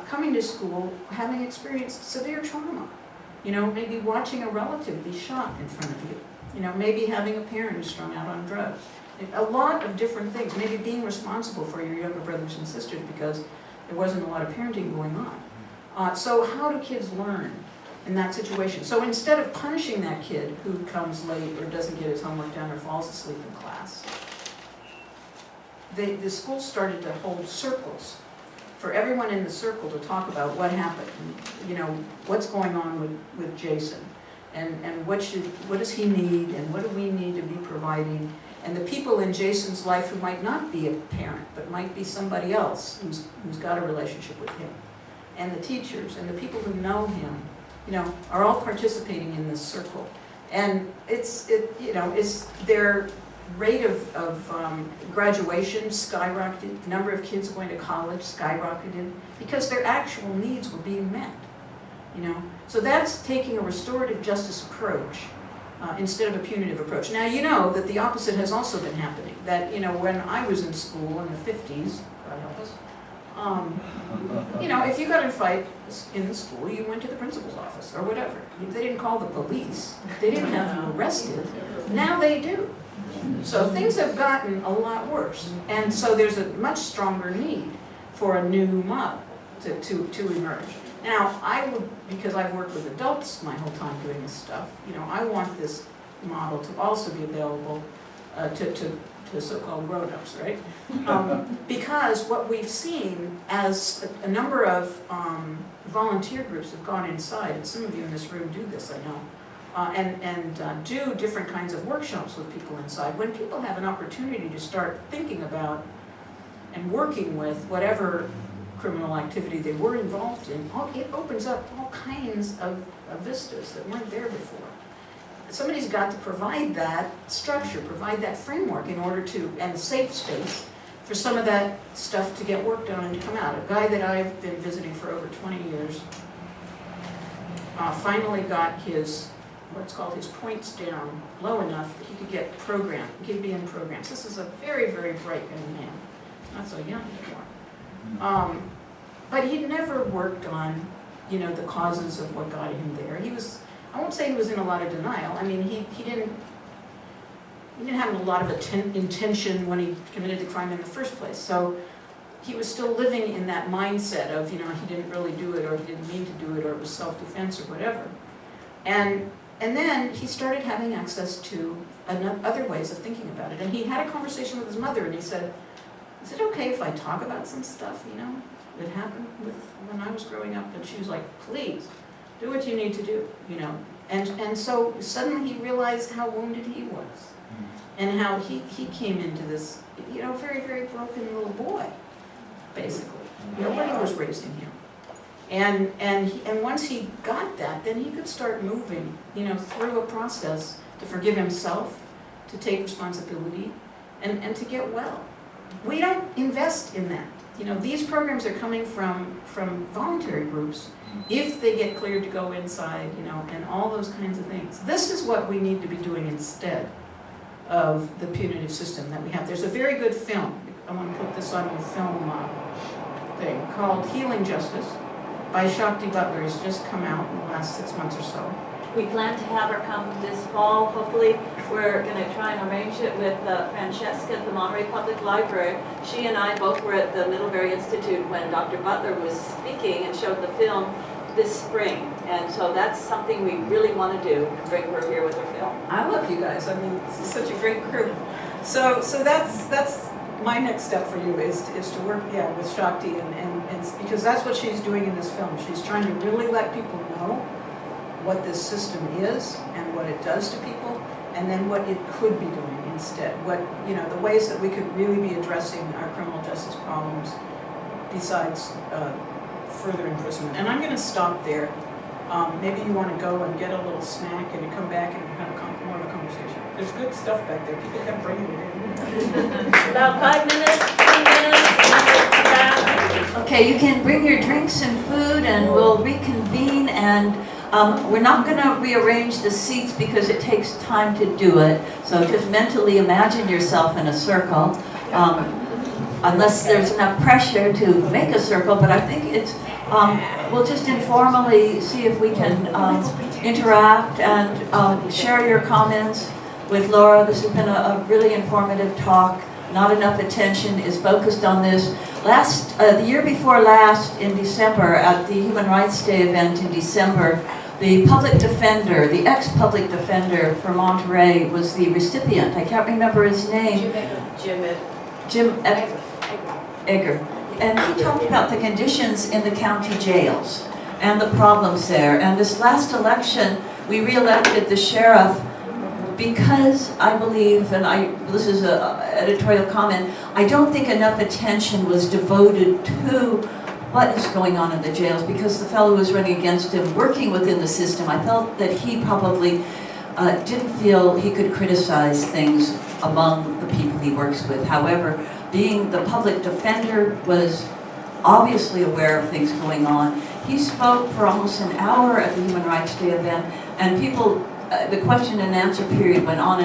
coming to school having experienced severe trauma. Maybe watching a relative be shot in front of you. Maybe having a parent who's strung out on drugs. A lot of different things. Maybe being responsible for your younger brothers and sisters because there wasn't a lot of parenting going on. So how do kids learn in that situation? So instead of punishing that kid who comes late or doesn't get his homework done or falls asleep in class, the school started to hold circles for everyone in the circle to talk about what happened, what's going on with Jason, and what does he need, and what do we need to be providing, and the people in Jason's life who might not be a parent, but might be somebody else who's got a relationship with him, and the teachers, and the people who know him, are all participating in this circle. And it's their rate of graduation skyrocketed, the number of kids going to college skyrocketed, because their actual needs were being met. So that's taking a restorative justice approach instead of a punitive approach. Now you know that the opposite has also been happening. That when I was in school in the 50s, God help us, if you got in a fight in the school, you went to the principal's office or whatever. They didn't call the police. They didn't have you arrested. Now they do. So things have gotten a lot worse. And so there's a much stronger need for a new model to emerge. Now, because I've worked with adults my whole time doing this stuff, I want this model to also be available to so-called grown-ups, right? Because what we've seen as a number of volunteer groups have gone inside, and some of you in this room do this, I know, and do different kinds of workshops with people inside. When people have an opportunity to start thinking about and working with whatever criminal activity they were involved in, it opens up all kinds of vistas that weren't there before. Somebody's got to provide that structure, provide that framework in order to, and safe space for some of that stuff to get worked on and to come out. A guy that I've been visiting for over 20 years finally got his, what's called his points down low enough that he could get programmed, he could be in programs. This is a very, very bright young man, not so young anymore. But he'd never worked on, you know, the causes of what got him there. He was, I won't say he was in a lot of denial. I mean, he didn't have a lot of intention when he committed the crime in the first place. So he was still living in that mindset of, you know, he didn't really do it, or he didn't mean to do it, or it was self-defense or whatever. And then he started having access to other ways of thinking about it. And he had a conversation with his mother, and he said, "Is it okay if I talk about some stuff, you know, that happened when I was growing up?" And she was like, "Please, do what you need to do, you know." And so suddenly he realized how wounded he was, and how he came into this, you know, very, very broken little boy, basically. Nobody was raising him. And once he got that, then he could start moving, you know, through a process to forgive himself, to take responsibility, and to get well. We don't invest in that. You know, these programs are coming from voluntary groups, if they get cleared to go inside, you know, and all those kinds of things. This is what we need to be doing instead of the punitive system that we have. There's a very good film, I want to put this on the film thing, called Healing Justice by Shakti Butler. It's just come out in the last 6 months or so. We plan to have her come this fall, hopefully. We're going to try and arrange it with Francesca at the Monterey Public Library. She and I both were at the Middlebury Institute when Dr. Butler was speaking and showed the film this spring. And so that's something we really want to do, bring her here with her film. I love you guys. I mean, this is such a great group. So that's my next step for you is to work, yeah, with Shakti, and because that's what she's doing in this film. She's trying to really let people know what this system is and what it does to people, and then what it could be doing instead. What, you know, the ways that we could really be addressing our criminal justice problems besides further imprisonment. And I'm going to stop there. Maybe you want to go and get a little snack and come back and have more of a conversation. There's good stuff back there. People kept bringing it in. About 5 minutes, 10 minutes. Okay, you can bring your drinks and food, and we'll reconvene. And we're not going to rearrange the seats because it takes time to do it. So just mentally imagine yourself in a circle, unless there's enough pressure to make a circle. But I think it's, we'll just informally see if we can interact and share your comments with Laura. This has been a really informative talk. Not enough attention is focused on this. The year before last, in December, at the Human Rights Day event in December, the public defender, the ex-public defender for Monterey, was the recipient. I can't remember his name. Jim Egger. And he talked about the conditions in the county jails and the problems there. And this last election, we re-elected the sheriff because I believe, and this is an editorial comment, I don't think enough attention was devoted to what is going on in the jails, because the fellow who was running against him, working within the system, I felt that he probably didn't feel he could criticize things among the people he works with. However, being the public defender was obviously aware of things going on. He spoke for almost an hour at the Human Rights Day event, and people, the question and answer period went on,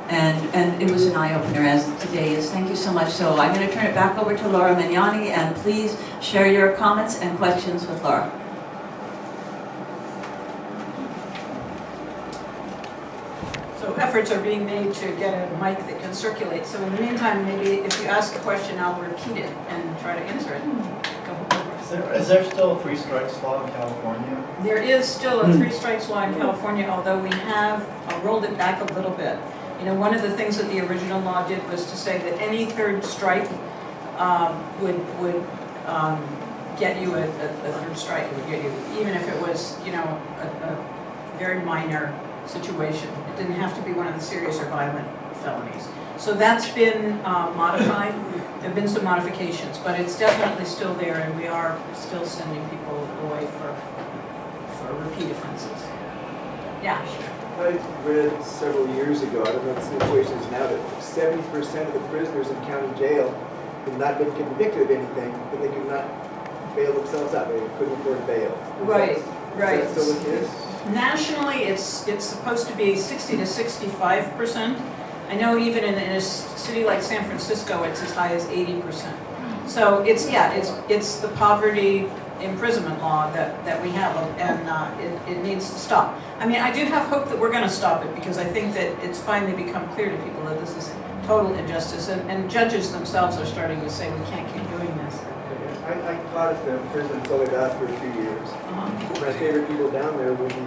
and it was an eye-opener, as today is. Thank you so much. So I'm going to turn it back over to Laura Magnani, and please share your comments and questions with Laura. So efforts are being made to get a mic that can circulate. So in the meantime, maybe if you ask a question, I'll repeat it and try to answer it. Is there still a 3 strikes law in California? There is still a 3 strikes law in California, although we have rolled it back a little bit. You know, one of the things that the original law did was to say that any 3rd strike would get you a 3rd strike. It would get you, even if it was, you know, a very minor situation. It didn't have to be one of the serious or violent felonies. So that's been modified. There have been some modifications, but it's definitely still there, and we are still sending people away for repeat offenses. Yeah. I read several years ago, I don't know what the situation is now, that 70% of the prisoners in county jail had not been convicted of anything, but they could not bail themselves out. They couldn't afford bail. Right, right. Is that still the case? Nationally, it's supposed to be 60 to 65%. I know even in a city like San Francisco, it's as high as 80%. So it's the poverty imprisonment law that we have, and it needs to stop. I mean, I do have hope that we're going to stop it, because I think that it's finally become clear to people that this is total injustice, and judges themselves are starting to say we can't keep doing this. I taught at the prison Soledad for a few years. My favorite people down there were the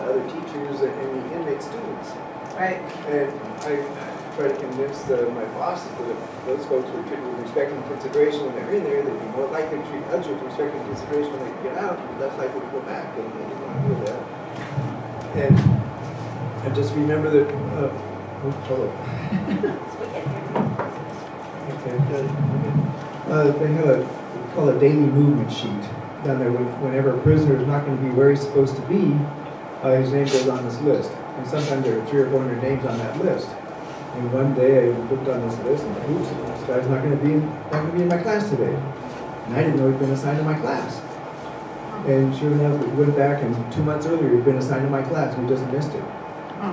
other teachers and the inmate students. Right. And I try to convince my bosses that if those folks were treated with respect and consideration when they're in there, they'd be more likely to treat others with respect and consideration when they get out, and less likely to go back, and they didn't want to do that. And I just remember that, hello. Okay, good. They have called a daily movement sheet down there. Whenever a prisoner is not going to be where he's supposed to be, his name goes on this list. And sometimes there are 300 or 400 names on that list. And one day I looked on this list and oops, this guy's not going to be in my class today. And I didn't know he'd been assigned to my class. And sure enough, we went back, and 2 months earlier he'd been assigned to my class. We just missed it.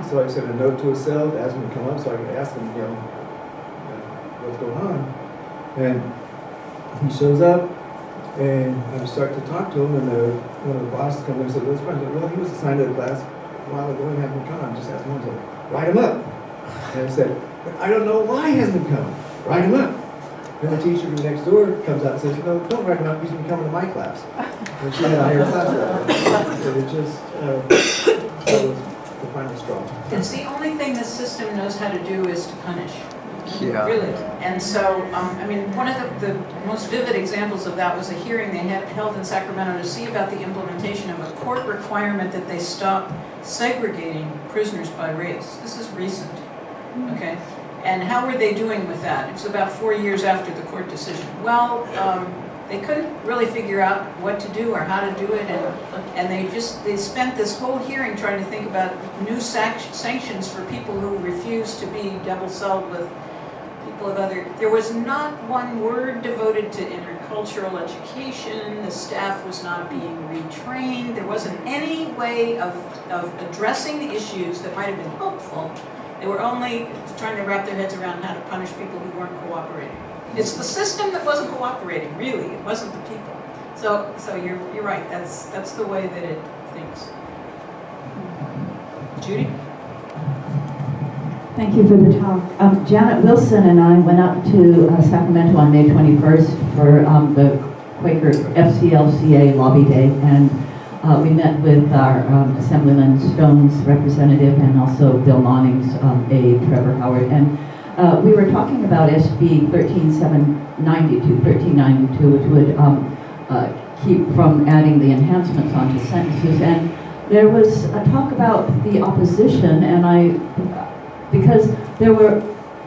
So I sent a note to his cell, asked him to come up so I could ask him, what's going on. And he shows up, and I start to talk to him, and one of the bosses comes in and said, "What's wrong?" I said, "Well, he was assigned to the class a while ago and hasn't come. Just asked him to write him up." And I said, "I don't know why he hasn't come. Write him up." And the teacher from next door comes out and says, "No, don't write him up. He's been coming to my class." And she had a higher class level. So it just that was the final straw. It's the only thing the system knows how to do is to punish. Yeah. Really. And so, I mean, one of the most vivid examples of that was a hearing they had held in Sacramento to see about the implementation of a court requirement that they stop segregating prisoners by race. This is recent, okay? And how were they doing with that? It was about 4 years after the court decision. Well, they couldn't really figure out what to do or how to do it, and they spent this whole hearing trying to think about new sanctions for people who refused to be double-celled with people of other. There was not one word devoted to intercultural education. The staff was not being retrained. There wasn't any way of addressing the issues that might have been helpful. They were only trying to wrap their heads around how to punish people who weren't cooperating. It's the system that wasn't cooperating, really. It wasn't the people. So you're right. That's the way that it thinks. Judy? Thank you for the talk. Janet Wilson and I went up to Sacramento on May 21st for the Quaker FCLCA lobby day, and we met with our Assemblyman Stone's representative and also Bill Nonning's aide, Trevor Howard, and we were talking about SB 1392, which would keep from adding the enhancements onto sentences, and there was a talk about the opposition, and because there were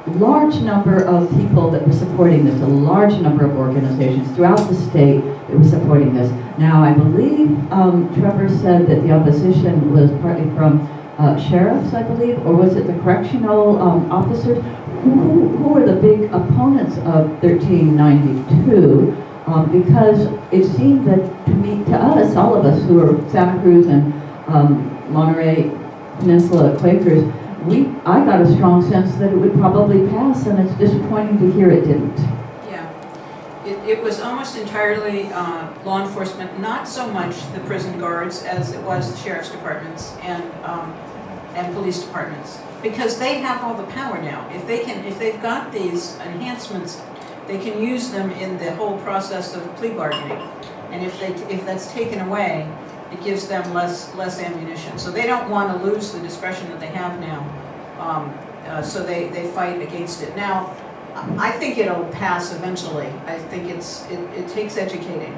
a large number of people that were supporting this, a large number of organizations throughout the state that were supporting this. Now, I believe Trevor said that the opposition was partly from sheriffs, I believe, or was it the correctional officers? Who were the big opponents of 1392? Because it seemed that to us, all of us who are Santa Cruz and Monterey Peninsula Quakers, I got a strong sense that it would probably pass, and it's disappointing to hear it didn't. Yeah. It was almost entirely law enforcement, not so much the prison guards as it was the sheriff's departments and police departments, because they have all the power now. If they've got these enhancements, they can use them in the whole process of plea bargaining. And if that's taken away, it gives them less ammunition. So they don't want to lose the discretion that they have now. So they fight against it. Now, I think it'll pass eventually. I think it takes educating.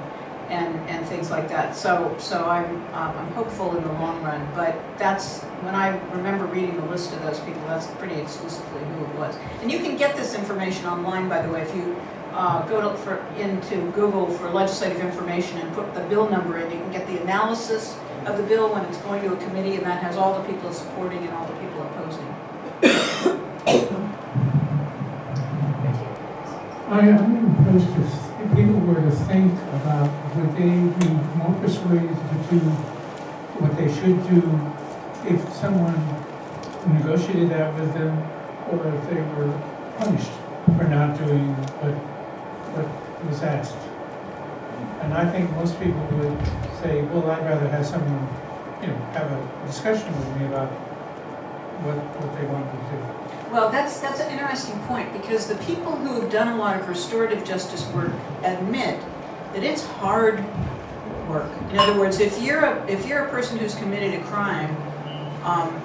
and things like that. So I'm hopeful in the long run, but that's, when I remember reading the list of those people, that's pretty exclusively who it was. And you can get this information online, by the way, if you go into Google for legislative information and put the bill number in, you can get the analysis of the bill when it's going to a committee, and that has all the people supporting and all the people opposing. I'm impressed if people were to think about would they be more persuaded to do what they should do if someone negotiated that with them, or if they were punished for not doing what was asked. And I think most people would say, well, I'd rather have someone, have a discussion with me about what they want to do. Well, that's an interesting point, because the people who have done a lot of restorative justice work admit that it's hard work. In other words, if you're a person who's committed a crime,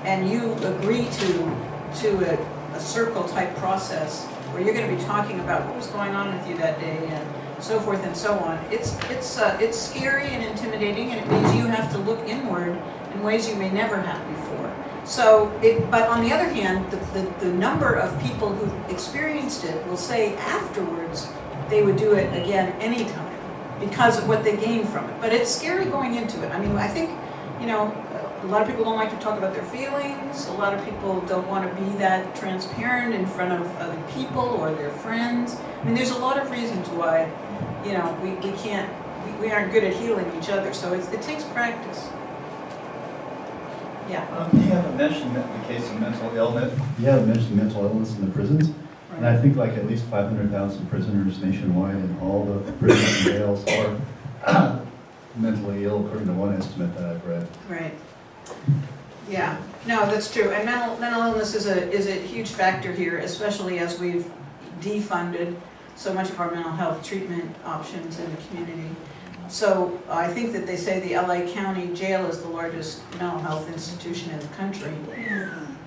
and you agree to a circle type process where you're going to be talking about what was going on with you that day and so forth and so on, it's scary and intimidating, and it means you have to look inward in ways you may never have before. So, but on the other hand, the number of people who experienced it will say afterwards they would do it again anytime because of what they gained from it. But it's scary going into it. I mean, I think, a lot of people don't like to talk about their feelings. A lot of people don't want to be that transparent in front of other people or their friends. I mean, there's a lot of reasons why, we aren't good at healing each other. So it takes practice. Yeah. You haven't mentioned the case of mental illness. You haven't mentioned mental illness in the prisons. Right. And I think like at least 500,000 prisoners nationwide, and all the prisons and jails are mentally ill, according to one estimate that I've read. Right. Yeah. No, that's true. And mental illness is a huge factor here, especially as we've defunded so much of our mental health treatment options in the community. So I think that they say the LA County Jail is the largest mental health institution in the country.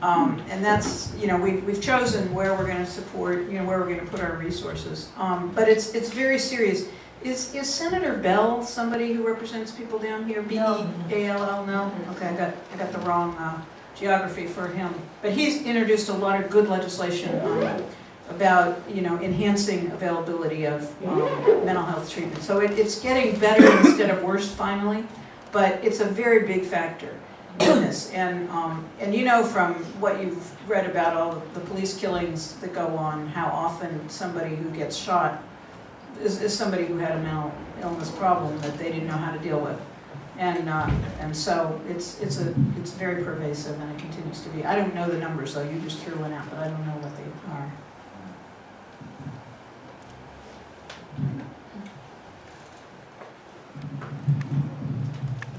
And that's, we've chosen where we're going to support, where we're going to put our resources. But it's very serious. Is Senator Bell somebody who represents people down here? B-E-A-L-L? No? Okay, I got the wrong geography for him. But he's introduced a lot of good legislation about enhancing availability of mental health treatment. So it's getting better instead of worse finally, but it's a very big factor in this. And from what you've read about all the police killings that go on, how often somebody who gets shot is somebody who had a mental illness problem that they didn't know how to deal with. And so it's very pervasive, and it continues to be. I don't know the numbers though, you just threw one out, but I don't know what they are.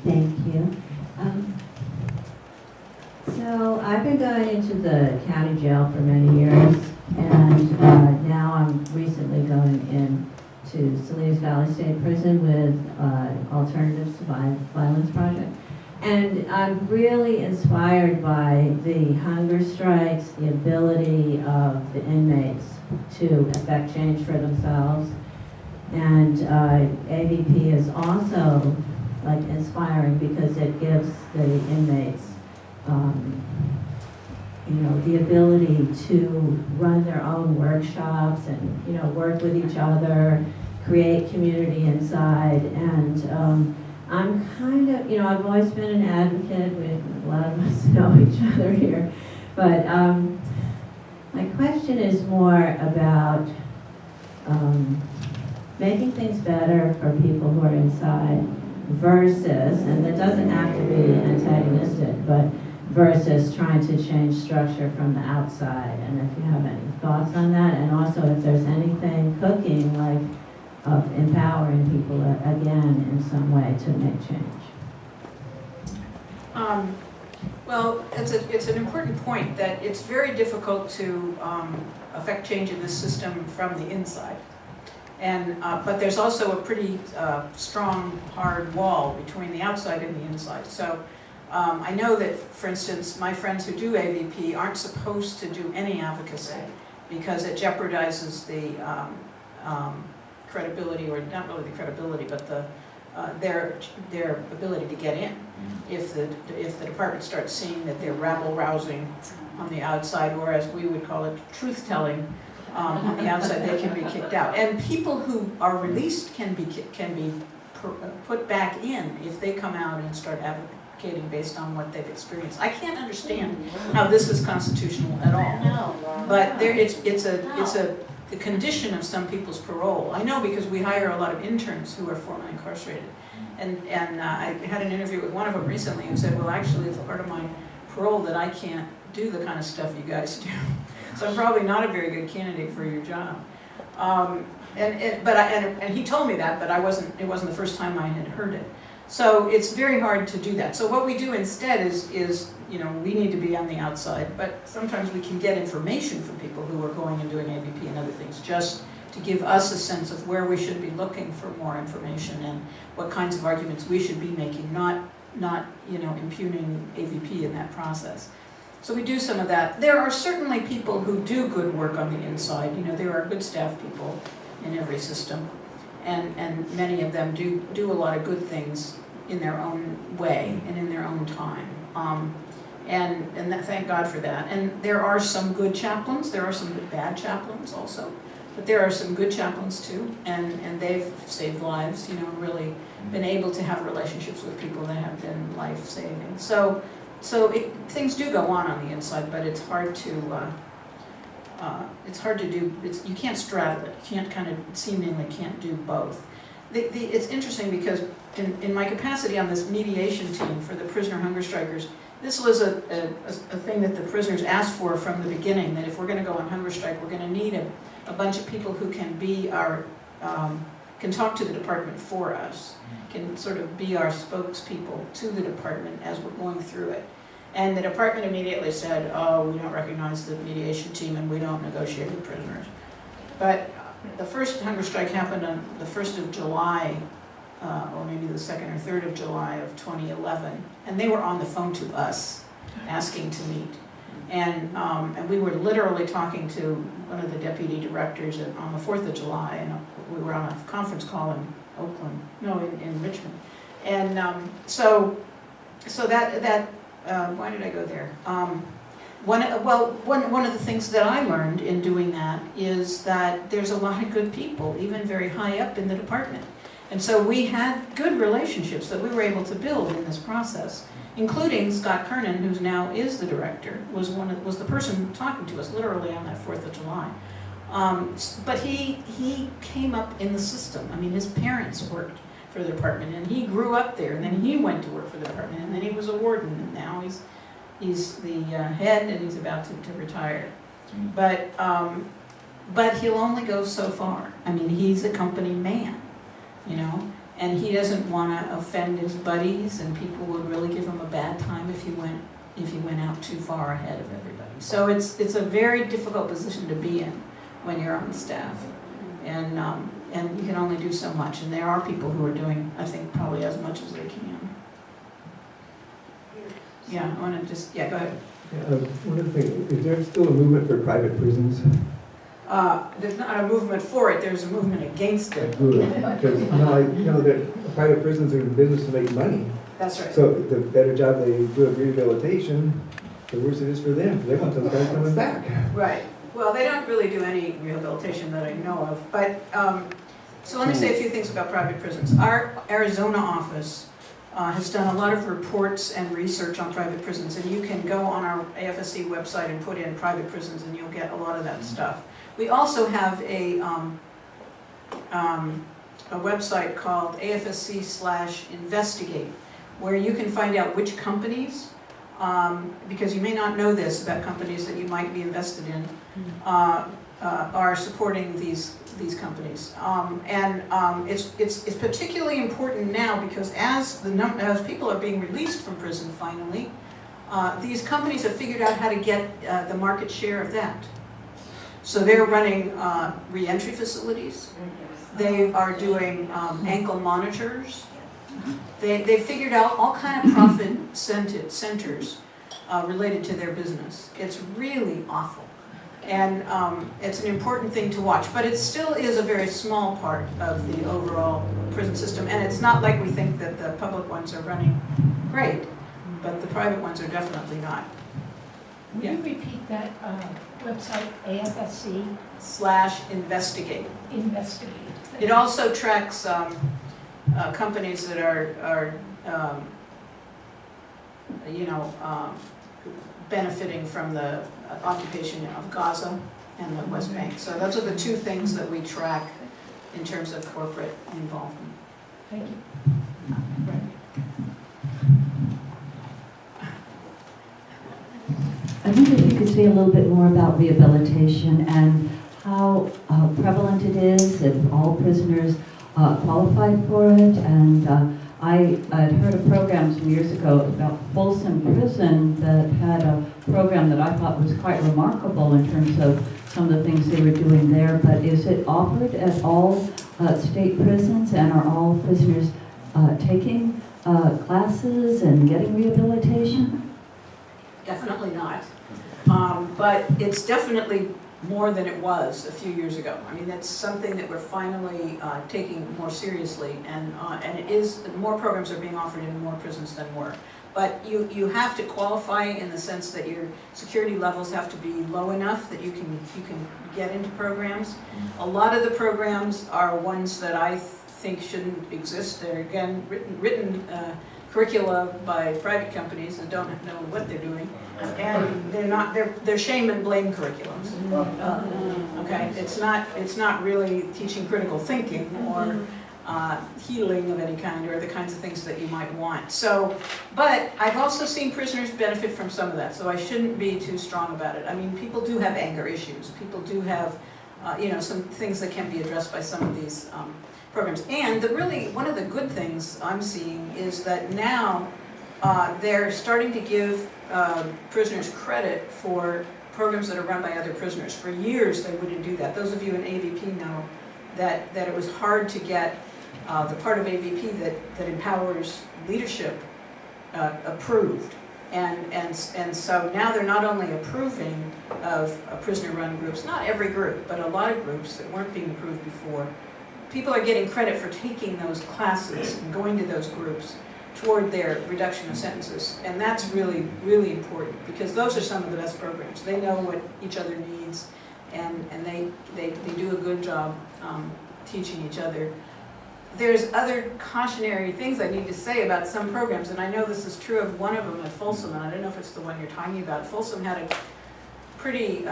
Thank you. So I've been going into the county jail for many years, and now I'm recently going into Salinas Valley State Prison with Alternatives to Violence Project. And I'm really inspired by the hunger strikes, the ability of the inmates to effect change for themselves. And AVP is also inspiring because it gives the inmates the ability to run their own workshops and work with each other, create community inside. And I'm kind of, I've always been an advocate. A lot of us know each other here, but my question is more about making things better for people who are inside versus, and it doesn't have to be antagonistic, but versus trying to change structure from the outside. And if you have any thoughts on that, and also if there's anything cooking of empowering people again in some way to make change. Well, it's an important point that it's very difficult to affect change in this system from the inside. And but there's also a pretty strong, hard wall between the outside and the inside. So I know that, for instance, my friends who do AVP aren't supposed to do any advocacy because it jeopardizes the credibility, or not really the credibility, but the their ability to get in. If the department starts seeing that they're rabble-rousing on the outside, or as we would call it, truth-telling on the outside, they can be kicked out. And people who are released can be put back in if they come out and start advocating based on what they've experienced. I can't understand how this is constitutional at all. But it's the condition of some people's parole. I know because we hire a lot of interns who are formerly incarcerated. And I had an interview with one of them recently who said, well, actually, it's part of my parole that I can't do the kind of stuff you guys do. So I'm probably not a very good candidate for your job. And he told me that, but it wasn't the first time I had heard it. So it's very hard to do that. So what we do instead is we need to be on the outside, but sometimes we can get information from people who are going and doing AVP and other things, just to give us a sense of where we should be looking for more information and what kinds of arguments we should be making, not impugning AVP in that process. So we do some of that. There are certainly people who do good work on the inside. There are good staff people in every system, and many of them do a lot of good things in their own way and in their own time. Thank God for that. And there are some good chaplains. There are some good bad chaplains also. But there are some good chaplains too, and they've saved lives, really been able to have relationships with people that have been life-saving. So things do go on the inside, but it's hard to do. You can't straddle it. You seemingly can't do both. It's interesting because in my capacity on this mediation team for the prisoner hunger strikers, this was a thing that the prisoners asked for from the beginning, that if we're going to go on hunger strike, we're going to need a bunch of people who can be can talk to the department for us, can sort of be our spokespeople to the department as we're going through it. And the department immediately said, oh, we don't recognize the mediation team and we don't negotiate with prisoners. But the first hunger strike happened on the 1st of July, or maybe the 2nd or 3rd of July of 2011, and they were on the phone to us asking to meet. And we were literally talking to one of the deputy directors on the 4th of July, and we were on a conference call in Richmond. And so that why did I go there? One of the things that I learned in doing that is that there's a lot of good people, even very high up in the department. And so we had good relationships that we were able to build in this process, including Scott Kernan, who now is the director, was the person talking to us literally on that 4th of July. But he came up in the system. I mean, his parents worked for the department, and he grew up there, and then he went to work for the department, and then he was a warden, and now he's the head, and he's about to retire. But he'll only go so far. I mean, he's a company man, and he doesn't want to offend his buddies, and people would really give him a bad time if he went out too far ahead of everybody. So it's a very difficult position to be in when you're on staff, and you can only do so much. And there are people who are doing, I think, probably as much as they can. Yeah, I want to go ahead. One of the things, is there still a movement for private prisons? There's not a movement for it, there's a movement against it. Good, because that private prisons are in business to make money. That's right. So the better job they do of rehabilitation, the worse it is for them, because they want those guys coming back. Right. Well, they don't really do any rehabilitation that I know of, but, so let me say a few things about private prisons. Our Arizona office has done a lot of reports and research on private prisons, and you can go on our AFSC website and put in private prisons, and you'll get a lot of that stuff. We also have a website called AFSC/investigate, where you can find out which companies, because you may not know this about companies that you might be invested in, are supporting these companies. It's particularly important now because as people are being released from prison finally, these companies have figured out how to get the market share of that. So they're running re-entry facilities. They are doing ankle monitors. They've figured out all kind of profit centers related to their business. It's really awful. And it's an important thing to watch, but it still is a very small part of the overall prison system. And it's not like we think that the public ones are running great, but the private ones are definitely not. Will you repeat that website, AFSC /investigate. investigate? It also tracks companies that are benefiting from the occupation of Gaza and the West Bank. So those are the two things that we track in terms of corporate involvement. Thank you. I wonder if you could say a little bit more about rehabilitation and how prevalent it is, if all prisoners qualify for it. And I had heard a program some years ago about Folsom Prison that had a program that I thought was quite remarkable in terms of some of the things they were doing there. But is it offered at all state prisons, and are all prisoners taking classes and getting rehabilitation? Definitely not. But it's definitely more than it was a few years ago. I mean, that's something that we're finally taking more seriously, and it is, more programs are being offered in more prisons than were. But you have to qualify in the sense that your security levels have to be low enough that you can get into programs. A lot of the programs are ones that I think shouldn't exist. They're again written curricula by private companies that don't know what they're doing, and they're shame and blame curriculums. Okay, it's not really teaching critical thinking or healing of any kind, or the kinds of things that you might want. So, but I've also seen prisoners benefit from some of that, so I shouldn't be too strong about it. I mean, people do have anger issues. People do have, some things that can be addressed by some of these programs. And one of the good things I'm seeing is that now they're starting to give prisoners credit for programs that are run by other prisoners. For years they wouldn't do that. Those of you in AVP know that it was hard to get the part of AVP that empowers leadership approved. And so now they're not only approving of prisoner-run groups, not every group, but a lot of groups that weren't being approved before. People are getting credit for taking those classes and going to those groups toward their reduction of sentences. And that's really, really important, because those are some of the best programs. They know what each other needs, and they do a good job teaching each other. There's other cautionary things I need to say about some programs, and I know this is true of one of them at Folsom, and I don't know if it's the one you're talking about. Folsom had a pretty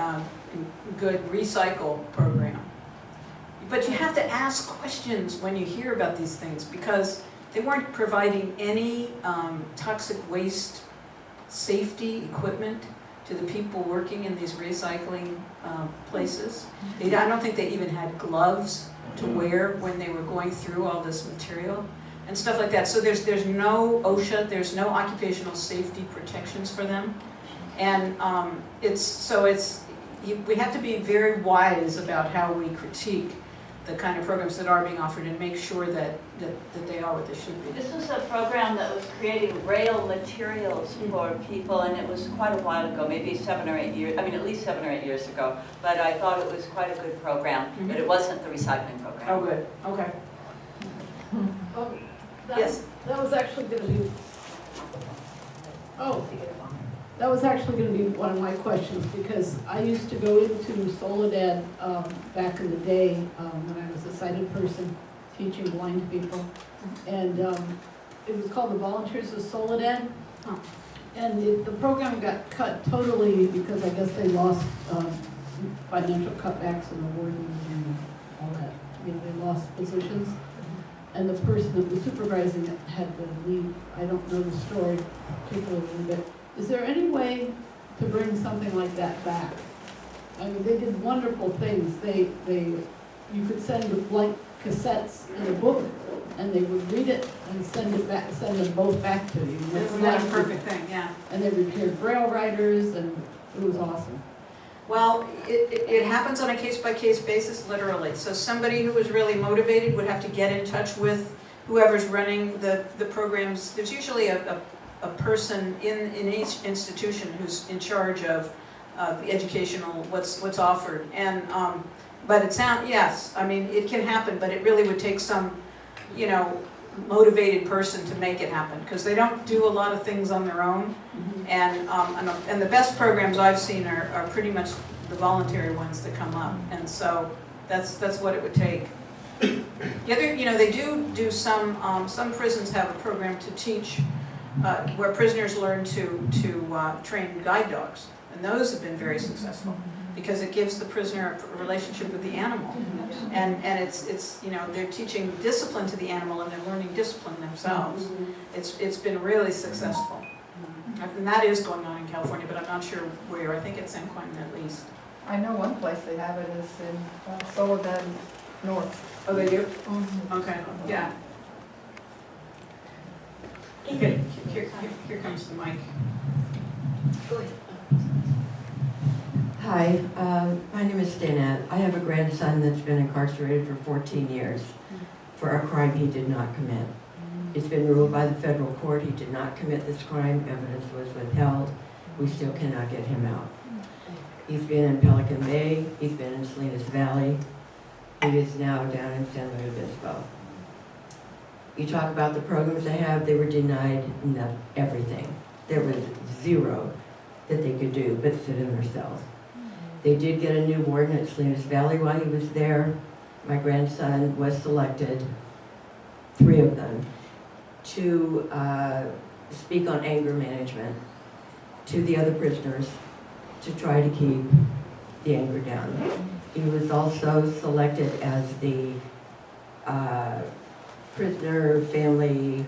good recycle program. But you have to ask questions when you hear about these things, because they weren't providing any toxic waste safety equipment to the people working in these recycling places. I don't think they even had gloves to wear when they were going through all this material and stuff like that. So there's no OSHA, there's no occupational safety protections for them. And we have to be very wise about how we critique the kind of programs that are being offered and make sure that they are what they should be. This was a program that was creating rail materials for people, and it was quite a while ago, maybe 7 or 8 years, at least 7 or 8 years ago. But I thought it was quite a good program, but it wasn't the recycling program. Oh, good. Okay. Yes. That was actually going to be. That was actually going to be one of my questions, because I used to go into Soledad back in the day when I was a sighted person teaching blind people, and it was called the Volunteers of Soledad, and the program got cut totally because I guess they lost financial cutbacks in the wardens and all that. They lost positions, and the person that was supervising it had to leave. I don't know the story particularly, but is there any way to bring something like that back? I mean, they did wonderful things. You could send blank cassettes in a book, and they would read it and send them both back to you. Isn't that a perfect thing? Yeah. And they repaired rail riders, and it was awesome. Well, it happens on a case-by-case basis, literally. So somebody who was really motivated would have to get in touch with whoever's running the programs. There's usually a person in each institution who's in charge of the educational, what's offered. And, but it sounds, yes, I mean, it can happen, but it really would take some, you know, motivated person to make it happen, because they don't do a lot of things on their own. And the best programs I've seen are pretty much the voluntary ones that come up, and so that's what it would take. The other, you know, they do some prisons have a program to teach where prisoners learn to train guide dogs, and those have been very successful because it gives the prisoner a relationship with the animal, and it's you know, they're teaching discipline to the animal and they're learning discipline themselves. It's been really successful, and that is going on in California, but I'm not sure where. I think it's San Quentin at least. I know one place they have it is in Soledad North. Oh, they do? Okay, yeah. Okay, here comes the mic. Go ahead. Hi, my name is Danette. I have a grandson that's been incarcerated for 14 years for a crime he did not commit. It's been ruled by the federal court he did not commit this crime. Evidence was withheld. We still cannot get him out. He's been in Pelican Bay. He's been in Salinas Valley. He is now down in San Luis Obispo. You talk about the programs they have, they were denied everything. There was zero that they could do but sit in their cells. They did get a new warden at Salinas Valley while he was there. My grandson was selected, 3 of them, to speak on anger management to the other prisoners to try to keep the anger down. He was also selected as the prisoner family,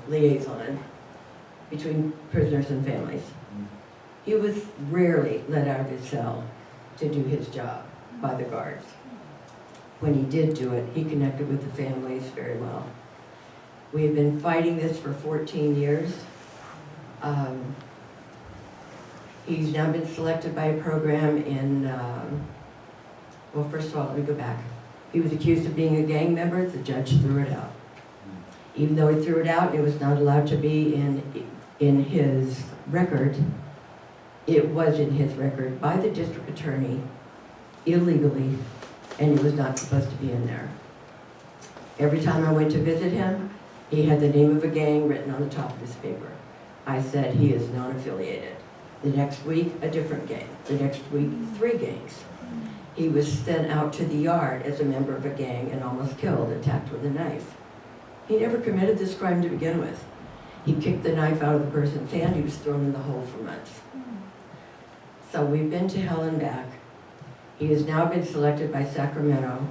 liaison between prisoners and families. He was rarely let out of his cell to do his job by the guards. When he did do it, he connected with the families very well. We have been fighting this for 14 years. He's now been selected by a program in, well, first of all, let me go back. He was accused of being a gang member. The judge threw it out. Even though he threw it out, it was not allowed to be in his record. It was in his record by the district attorney illegally, and it was not supposed to be in there. Every time I went to visit him, he had the name of a gang written on the top of his paper. I said he is non-affiliated. The next week, a different gang. The next week, 3 gangs. He was sent out to the yard as a member of a gang and almost killed, attacked with a knife. He never committed this crime to begin with. He kicked the knife out of the person's hand. He was thrown in the hole for months. So we've been to hell and back. He has now been selected by Sacramento.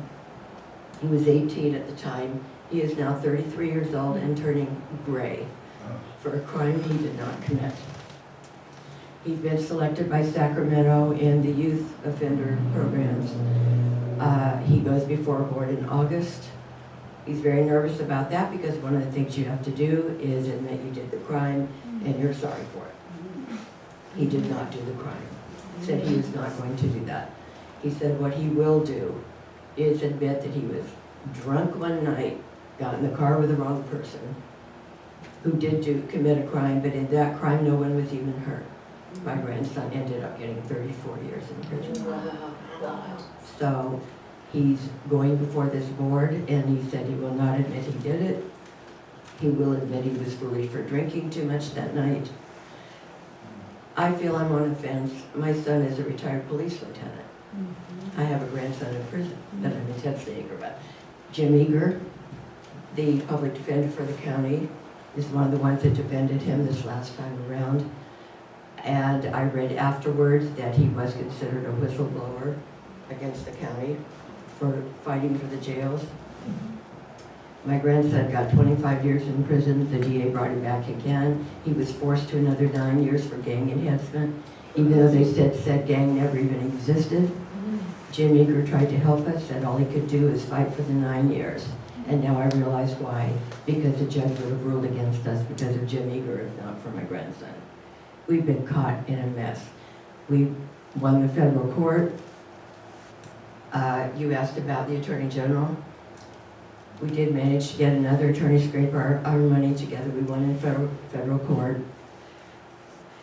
He was 18 at the time. He is now 33 years old and turning gray for a crime he did not commit. He's been selected by Sacramento in the youth offender programs. He goes before a board in August. He's very nervous about that because one of the things you have to do is admit you did the crime and you're sorry for it. He did not do the crime. He said he was not going to do that. He said what he will do is admit that he was drunk one night, got in the car with the wrong person, who did commit a crime, but in that crime no one was even hurt. My grandson ended up getting 34 years in prison. Wow. So he's going before this board, and he said he will not admit he did it. He will admit he was foolish for drinking too much that night. I feel I'm on the fence. My son is a retired police lieutenant. I have a grandson in prison that I'm intensely eager about. Jim Eager, the public defender for the county, is one of the ones that defended him this last time around. And I read afterwards that he was considered a whistleblower against the county for fighting for the jails. My grandson got 25 years in prison. The DA brought him back again. He was forced to another 9 years for gang enhancement, even though they said gang never even existed. Jim Eager tried to help us, said all he could do is fight for the 9 years. And now I realize why, because the judge would have ruled against us because of Jim Eager, if not for my grandson. We've been caught in a mess. We won the federal court. You asked about the Attorney General. We did manage to get another attorney scrape our money together. We won in federal court.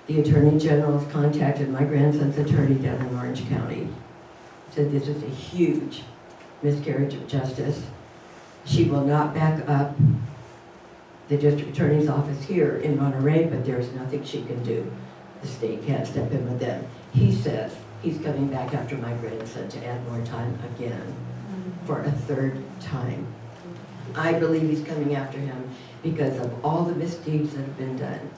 The Attorney General has contacted my grandson's attorney down in Orange County. Said this is a huge miscarriage of justice. She will not back up the district attorney's office here in Monterey, but there's nothing she can do. The state can't step in with them. He says he's coming back after my grandson to add more time again for a third time. I believe he's coming after him because of all the misdeeds that have been done.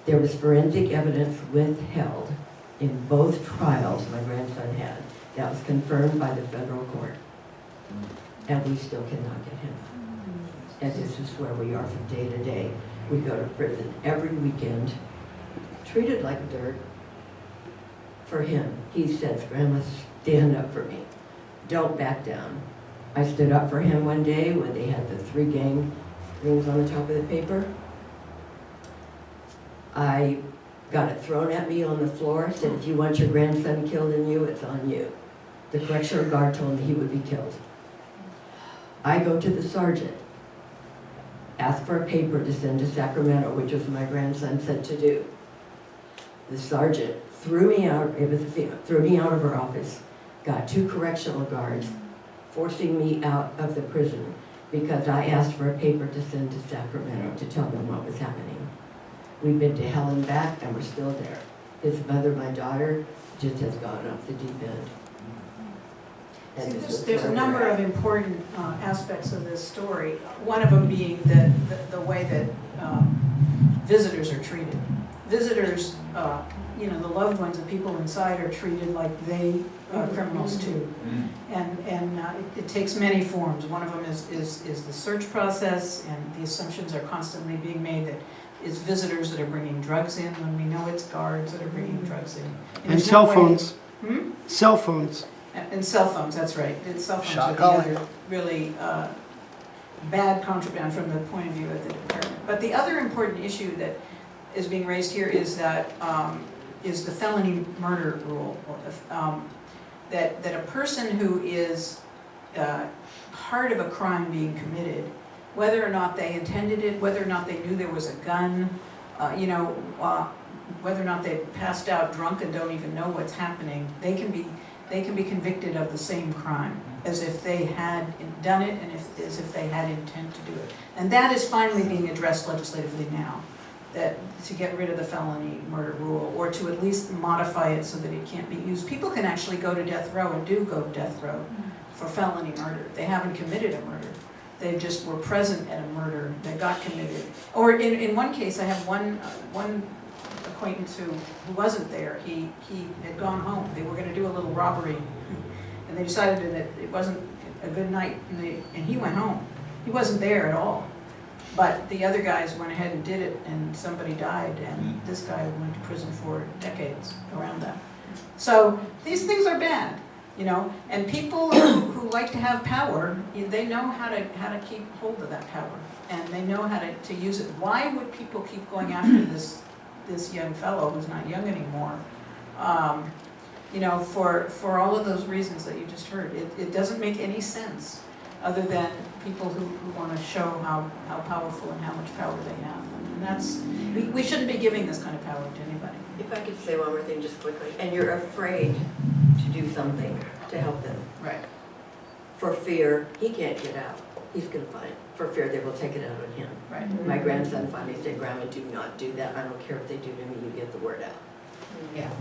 There was forensic evidence withheld in both trials my grandson had. That was confirmed by the federal court. And we still cannot get him out. And this is where we are from day to day. We go to prison every weekend, treated like dirt. For him, he says, Grandma, stand up for me. Don't back down. I stood up for him one day when they had the 3 gang things on the top of the paper. I got it thrown at me on the floor, said, if you want your grandson killed in you, it's on you. The correctional guard told me he would be killed. I go to the sergeant, ask for a paper to send to Sacramento, which was my grandson said to do. The sergeant threw me out, threw me out of her office, got 2 correctional guards, forcing me out of the prison because I asked for a paper to send to Sacramento to tell them what was happening. We've been to hell and back, and we're still there. His mother, my daughter, just has gone off the deep end. And There's a number of important aspects of this story. One of them being the way that visitors are treated. Visitors, the loved ones of people inside are treated like they are criminals too. And it takes many forms. One of them is the search process, and the assumptions are constantly being made that it's visitors that are bringing drugs in when we know it's guards that are bringing drugs in. And cell phones. Cell phones. And cell phones, that's right. Cell phones are the other really bad contraband from the point of view of the department. But the other important issue that is being raised here is that is the felony murder rule. That a person who is part of a crime being committed, whether or not they intended it, whether or not they knew there was a gun, whether or not they passed out drunk and don't even know what's happening, they can be convicted of the same crime as if they had done it and as if they had intent to do it. And that is finally being addressed legislatively now, that to get rid of the felony murder rule, or to at least modify it so that it can't be used. People can actually go to death row and do go to death row for felony murder. They haven't committed a murder. They just were present at a murder that got committed. Or in one case, I have one acquaintance who wasn't there. He had gone home. They were going to do a little robbery, and they decided that it wasn't a good night, and he went home. He wasn't there at all. But the other guys went ahead and did it, and somebody died, and this guy went to prison for decades around that. So these things are bad. And people who like to have power, they know how to keep hold of that power, and they know how to use it. Why would people keep going after this young fellow who's not young anymore? For all of those reasons that you just heard, it doesn't make any sense, other than people who want to show how powerful and how much power they have. And we shouldn't be giving this kind of power to anybody. If I could say one more thing just quickly, and you're afraid to do something to help them. Right. For fear he can't get out. He's confined. For fear they will take it out on him. Right. My grandson finally said, Grandma, do not do that. I don't care what they do to me, you get the word out. Yeah.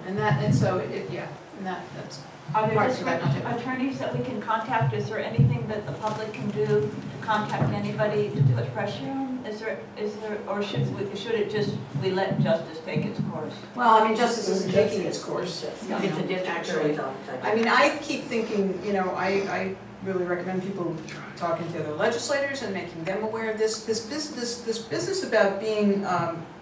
And that's Are there parts of that not district attorneys that we can contact? Is there anything that the public can do to contact anybody to put pressure on? Is there, or should it just, we let justice take its course? Well, I mean, justice isn't taking its course. It's a district attorney's office. I mean, I keep thinking, I really recommend people talking to other legislators and making them aware of this. This business about being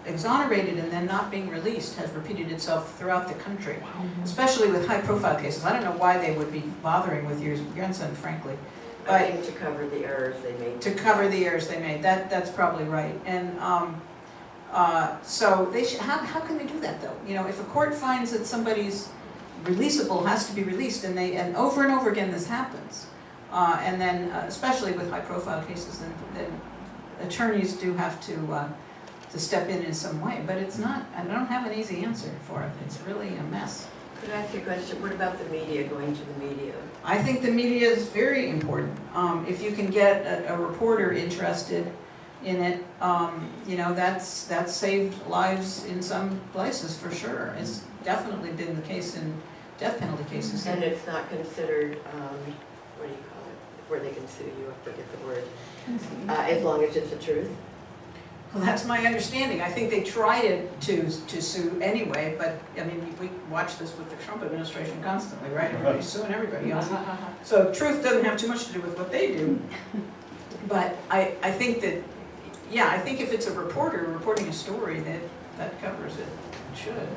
exonerated and then not being released has repeated itself throughout the country, especially with high-profile cases. I don't know why they would be bothering with your grandson, frankly. I think to cover the errors they made. To cover the errors they made. That's probably right. And so they how can they do that, though? If a court finds that somebody's releasable, has to be released, and over and over again this happens. And then, especially with high-profile cases, then attorneys do have to to step in some way, but it's not, I don't have an easy answer for it. It's really a mess. Could I ask you a question? What about the media, going to the media? I think the media is very important. If you can get a reporter interested in it, you know, that's saved lives in some places for sure. It's definitely been the case in death penalty cases. And it's not considered, what do you call it, where they can sue you, I forget the word, as long as it's the truth? Well, that's my understanding. I think they tried to sue anyway, but, I mean, we watch this with the Trump administration constantly, right? Everybody's suing everybody else. So truth doesn't have too much to do with what they do. But I think that, yeah, I think if it's a reporter reporting a story, that covers it. It should.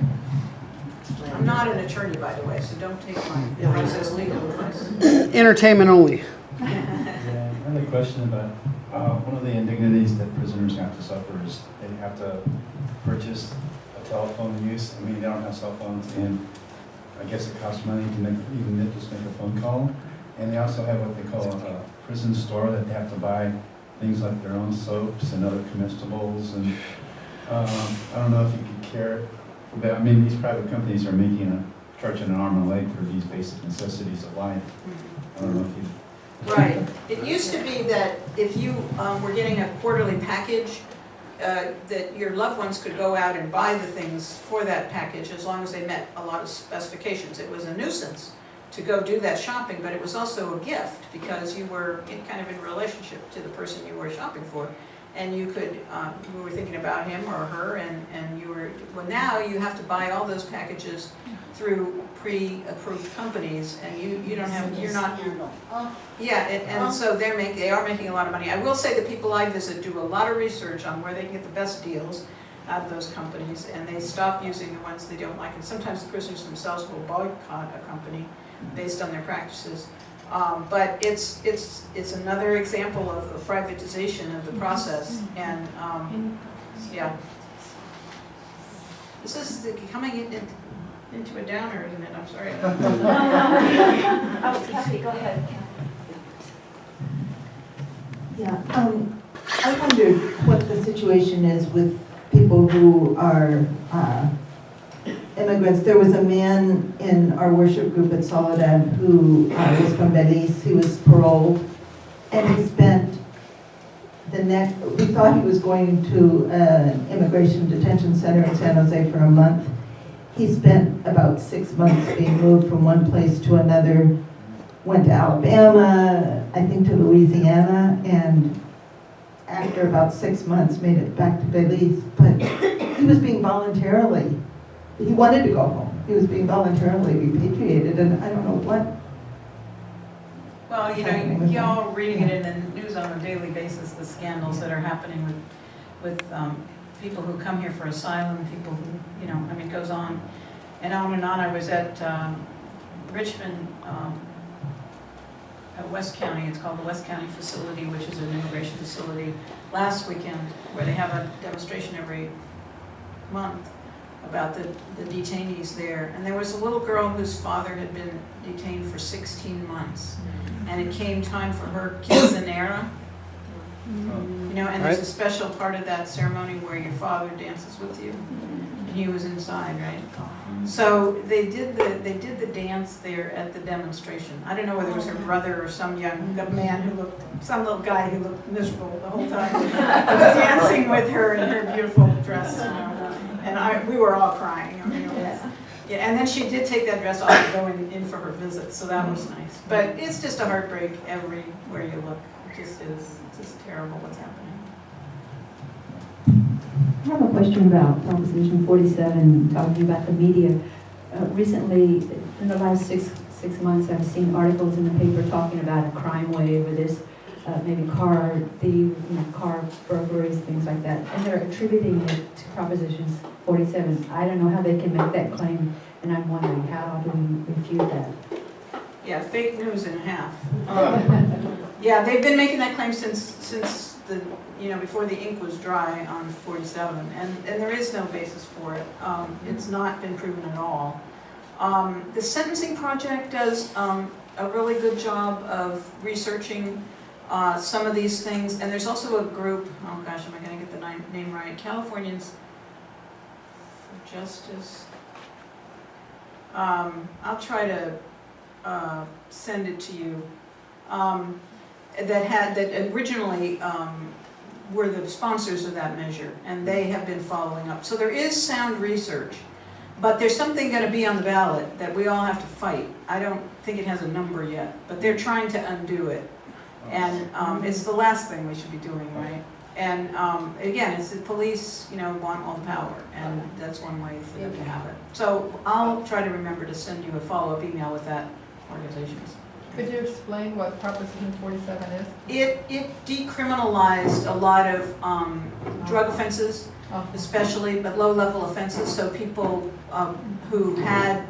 I'm not an attorney, by the way, so don't take my advice as legal advice. Entertainment only. Yeah, I had a question about one of the indignities that prisoners have to suffer is they have to purchase a telephone use. I mean, they don't have cell phones, and I guess it costs money to just make a phone call. And they also have what they call a prison store that they have to buy things like their own soaps and other comestibles. And I don't know if you could care. But I mean, these private companies are charging an arm and a leg for these basic necessities of life. I don't know if you. Right. It used to be that if you were getting a quarterly package, that your loved ones could go out and buy the things for that package as long as they met a lot of specifications. It was a nuisance to go do that shopping, but it was also a gift because you were kind of in relationship to the person you were shopping for. And you could, you were thinking about him or her, and you were, well, now you have to buy all those packages through pre-approved companies, and you don't have, you're not, yeah, and so they are making a lot of money. I will say the people I visit do a lot of research on where they can get the best deals out of those companies, and they stop using the ones they don't like, and sometimes the prisoners themselves will boycott a company based on their practices. But it's another example of a privatization of the process, and yeah. This is coming into a downer, isn't it? I'm sorry. Oh, Kathy, go ahead. Yeah, I wondered what the situation is with people who are immigrants. There was a man in our worship group at Soledad who was from Belize. He was paroled, and he spent we thought he was going to an immigration detention center in San Jose for a month. He spent about 6 months being moved from one place to another, went to Alabama, I think to Louisiana, and after about 6 months made it back to Belize. But he was being voluntarily, he wanted to go home. He was being voluntarily repatriated, and I don't know what. Well, you know, y'all reading it in the news on a daily basis, the scandals that are happening with people who come here for asylum, people who, you know, I mean, it goes on and on and on. I was at Richmond, at West County. It's called the West County Facility, which is an immigration facility, last weekend, where they have a demonstration every month about the detainees there. And there was a little girl whose father had been detained for 16 months. And it came time for her quinceanera. You know, and there's a special part of that ceremony where your father dances with you. And he was inside, right? So they did the dance there at the demonstration. I don't know whether it was her brother or some young man who looked, some little guy who looked miserable the whole time, was dancing with her in her beautiful dress. You know? And we were all crying. I mean, it was, yeah, and then she did take that dress off and go in for her visit, so that was nice. But it's just a heartbreak everywhere you look. It just is. It's just terrible what's happening. I have a question about Proposition 47, talking about the media. Recently, in the last six months, I've seen articles in the paper talking about a crime wave, or this maybe car thieves, car burglaries, things like that, and they're attributing it to Proposition 47. I don't know how they can make that claim, and I'm wondering how do we refute that? Yeah, fake news and a half. Yeah, they've been making that claim since the, before the ink was dry on 47, and there is no basis for it. It's not been proven at all. The Sentencing Project does a really good job of researching some of these things, and there's also a group, oh gosh, am I gonna get the name right? Californians for Justice. I'll try to send it to you. That originally were the sponsors of that measure, and they have been following up. So there is sound research, but there's something going to be on the ballot that we all have to fight. I don't think it has a number yet, but they're trying to undo it. And it's the last thing we should be doing, right? And again, it's the police, want all the power, and that's one way for them to have it. So I'll try to remember to send you a follow-up email with that organization. Could you explain what Proposition 47 is? It decriminalized a lot of drug offenses, especially, but low-level offenses. So people who had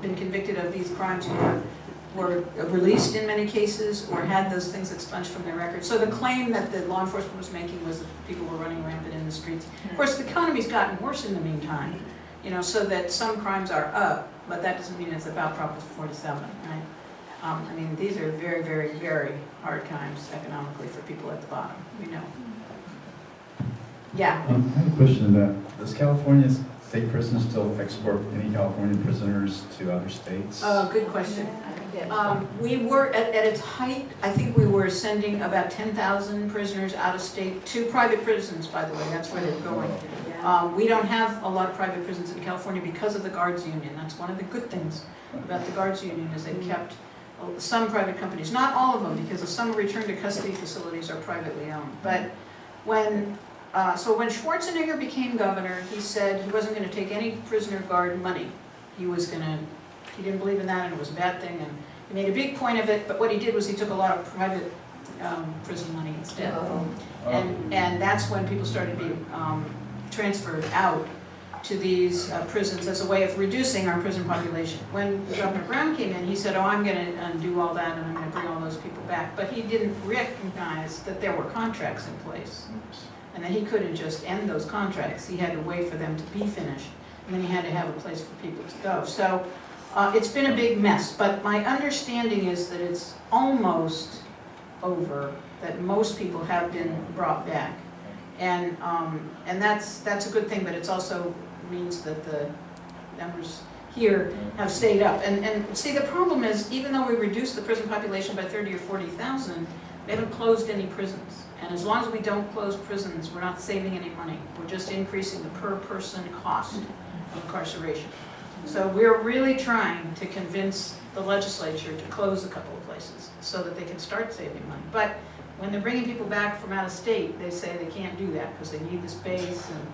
been convicted of these crimes were released in many cases, or had those things expunged from their records. So the claim that the law enforcement was making was that people were running rampant in the streets. Of course, the economy's gotten worse in the meantime, so that some crimes are up, but that doesn't mean it's about Proposition 47, right? I mean, these are very, very, very hard times economically for people at the bottom, we know. Yeah. I have a question about, does California state prisons still export any California prisoners to other states? Good question. We were, at its height, I think we were sending about 10,000 prisoners out of state to private prisons, by the way, that's where they're going. We don't have a lot of private prisons in California because of the guards union. That's one of the good things about the guards union, is they've kept some private companies, not all of them, because some return to custody facilities are privately owned. But when Schwarzenegger became governor, he said he wasn't going to take any prisoner guard money. He didn't believe in that, and it was a bad thing, and he made a big point of it. But what he did was he took a lot of private prison money instead, and that's when people started being transferred out to these prisons as a way of reducing our prison population. When Governor Brown came in, he said, I'm going to undo all that and I'm going to bring all those people back. But he didn't recognize that there were contracts in place and that he couldn't just end those contracts. He had to wait for them to be finished, and then he had to have a place for people to go. So it's been a big mess, but my understanding is that it's almost over, that most people have been brought back. And that's a good thing, but it's also means that the numbers here have stayed up. And see, the problem is, even though we reduced the prison population by 30 or 40,000, we haven't closed any prisons. And as long as we don't close prisons, we're not saving any money. We're just increasing the per person cost of incarceration. So we're really trying to convince the legislature to close a couple of places so that they can start saving money. But when they're bringing people back from out of state, they say they can't do that because they need the space, and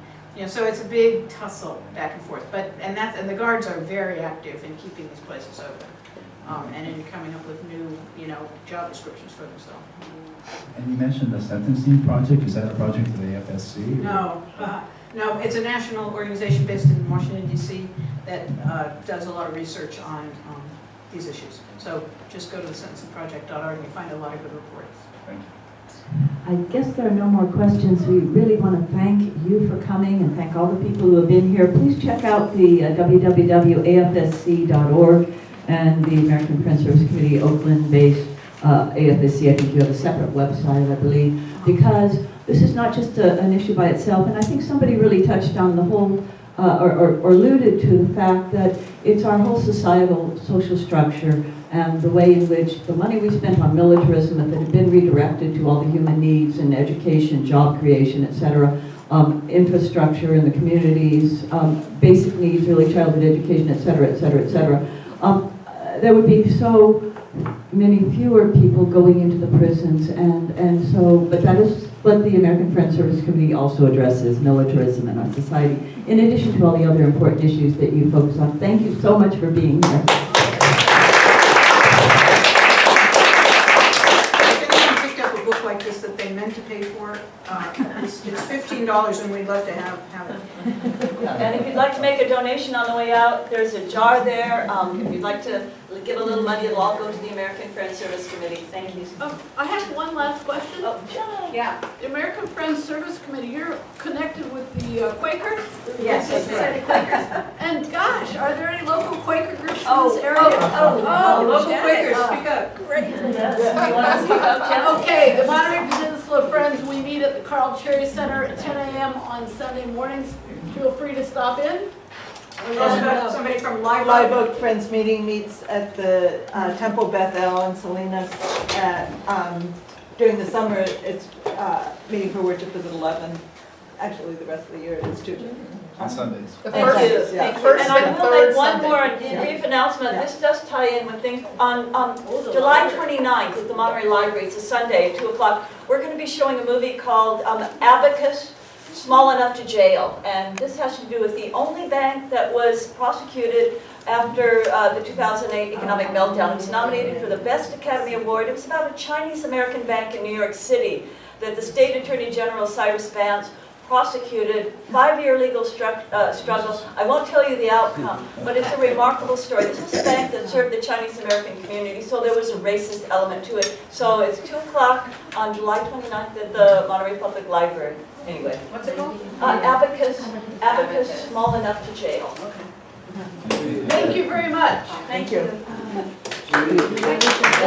so it's a big tussle back and forth. And the guards are very active in keeping these places open, and in coming up with new, job descriptions for themselves. And you mentioned the sentencing project. Is that a project of the AFSC? No, it's a national organization based in Washington, D.C. that does a lot of research on these issues. So just go to the sentencingproject.org and you find a lot of good reports. Thank you. I guess there are no more questions. We really want to thank you for coming and thank all the people who have been here. Please check out the www.afsc.org and the American Friends Service Committee Oakland-based AFSC. I think you have a separate website, I believe, because this is not just an issue by itself. And I think somebody really touched on the whole, or alluded to the fact that it's our whole societal social structure and the way in which the money we spent on militarism, if it had been redirected to all the human needs and education, job creation, et cetera, infrastructure in the communities, basic needs, early childhood education, et cetera, et cetera, et cetera, there would be so many fewer people going into the prisons, and so, but that is what the American Friends Service Committee also addresses, militarism in our society, in addition to all the other important issues that you focus on. Thank you so much for being here. Like this that they meant to pay for. It's $15 million and we'd love to have it. And if you'd like to make a donation on the way out, there's a jar there. If you'd like to give a little money, it'll all go to the American Friends Service Committee. Thank you. I have one last question. Oh, John. Yeah, the American Friends Service Committee, you're connected with the Quakers? Yes, that's right. And gosh, are there any local Quaker groups in Oh, this area? Local Janet. Quakers, speak up. Great. You want to speak up, Jen? Okay, the Monterey Peninsula Friends, we meet at the Carl Cherry Center at 10 a.m. on Sunday mornings. Feel free to stop in. Somebody from Live Live Oak Friends Meeting meets at the Temple Bethel in Salinas at, during the summer, it's meeting for worship is at 11. Actually, the rest of the year it's 2. On Sundays. The Thank first- you, yeah. thank you. First And I and will third make one Sunday. more brief announcement. Yeah. This does tie in with things. On July 29th at the Monterey Library, it's a Sunday, 2 o'clock, we're going to be showing a movie called Abacus, Small Enough to Jail. And this has to do with the only bank that was prosecuted after the 2008 economic meltdown. It was nominated for the Best Academy Award. It was about a Chinese-American bank in New York City that the State Attorney General, Cyrus Vance, prosecuted, 5-year legal struggle. I won't tell you the outcome, but it's a remarkable story. This was a bank that served the Chinese-American community, so there was a racist element to it. So it's 2 o'clock on July 29th at the Monterey Public Library. Anyway. What's it called? Abacus, Small Enough to Jail. Thank you very much. Thank you. Thank you.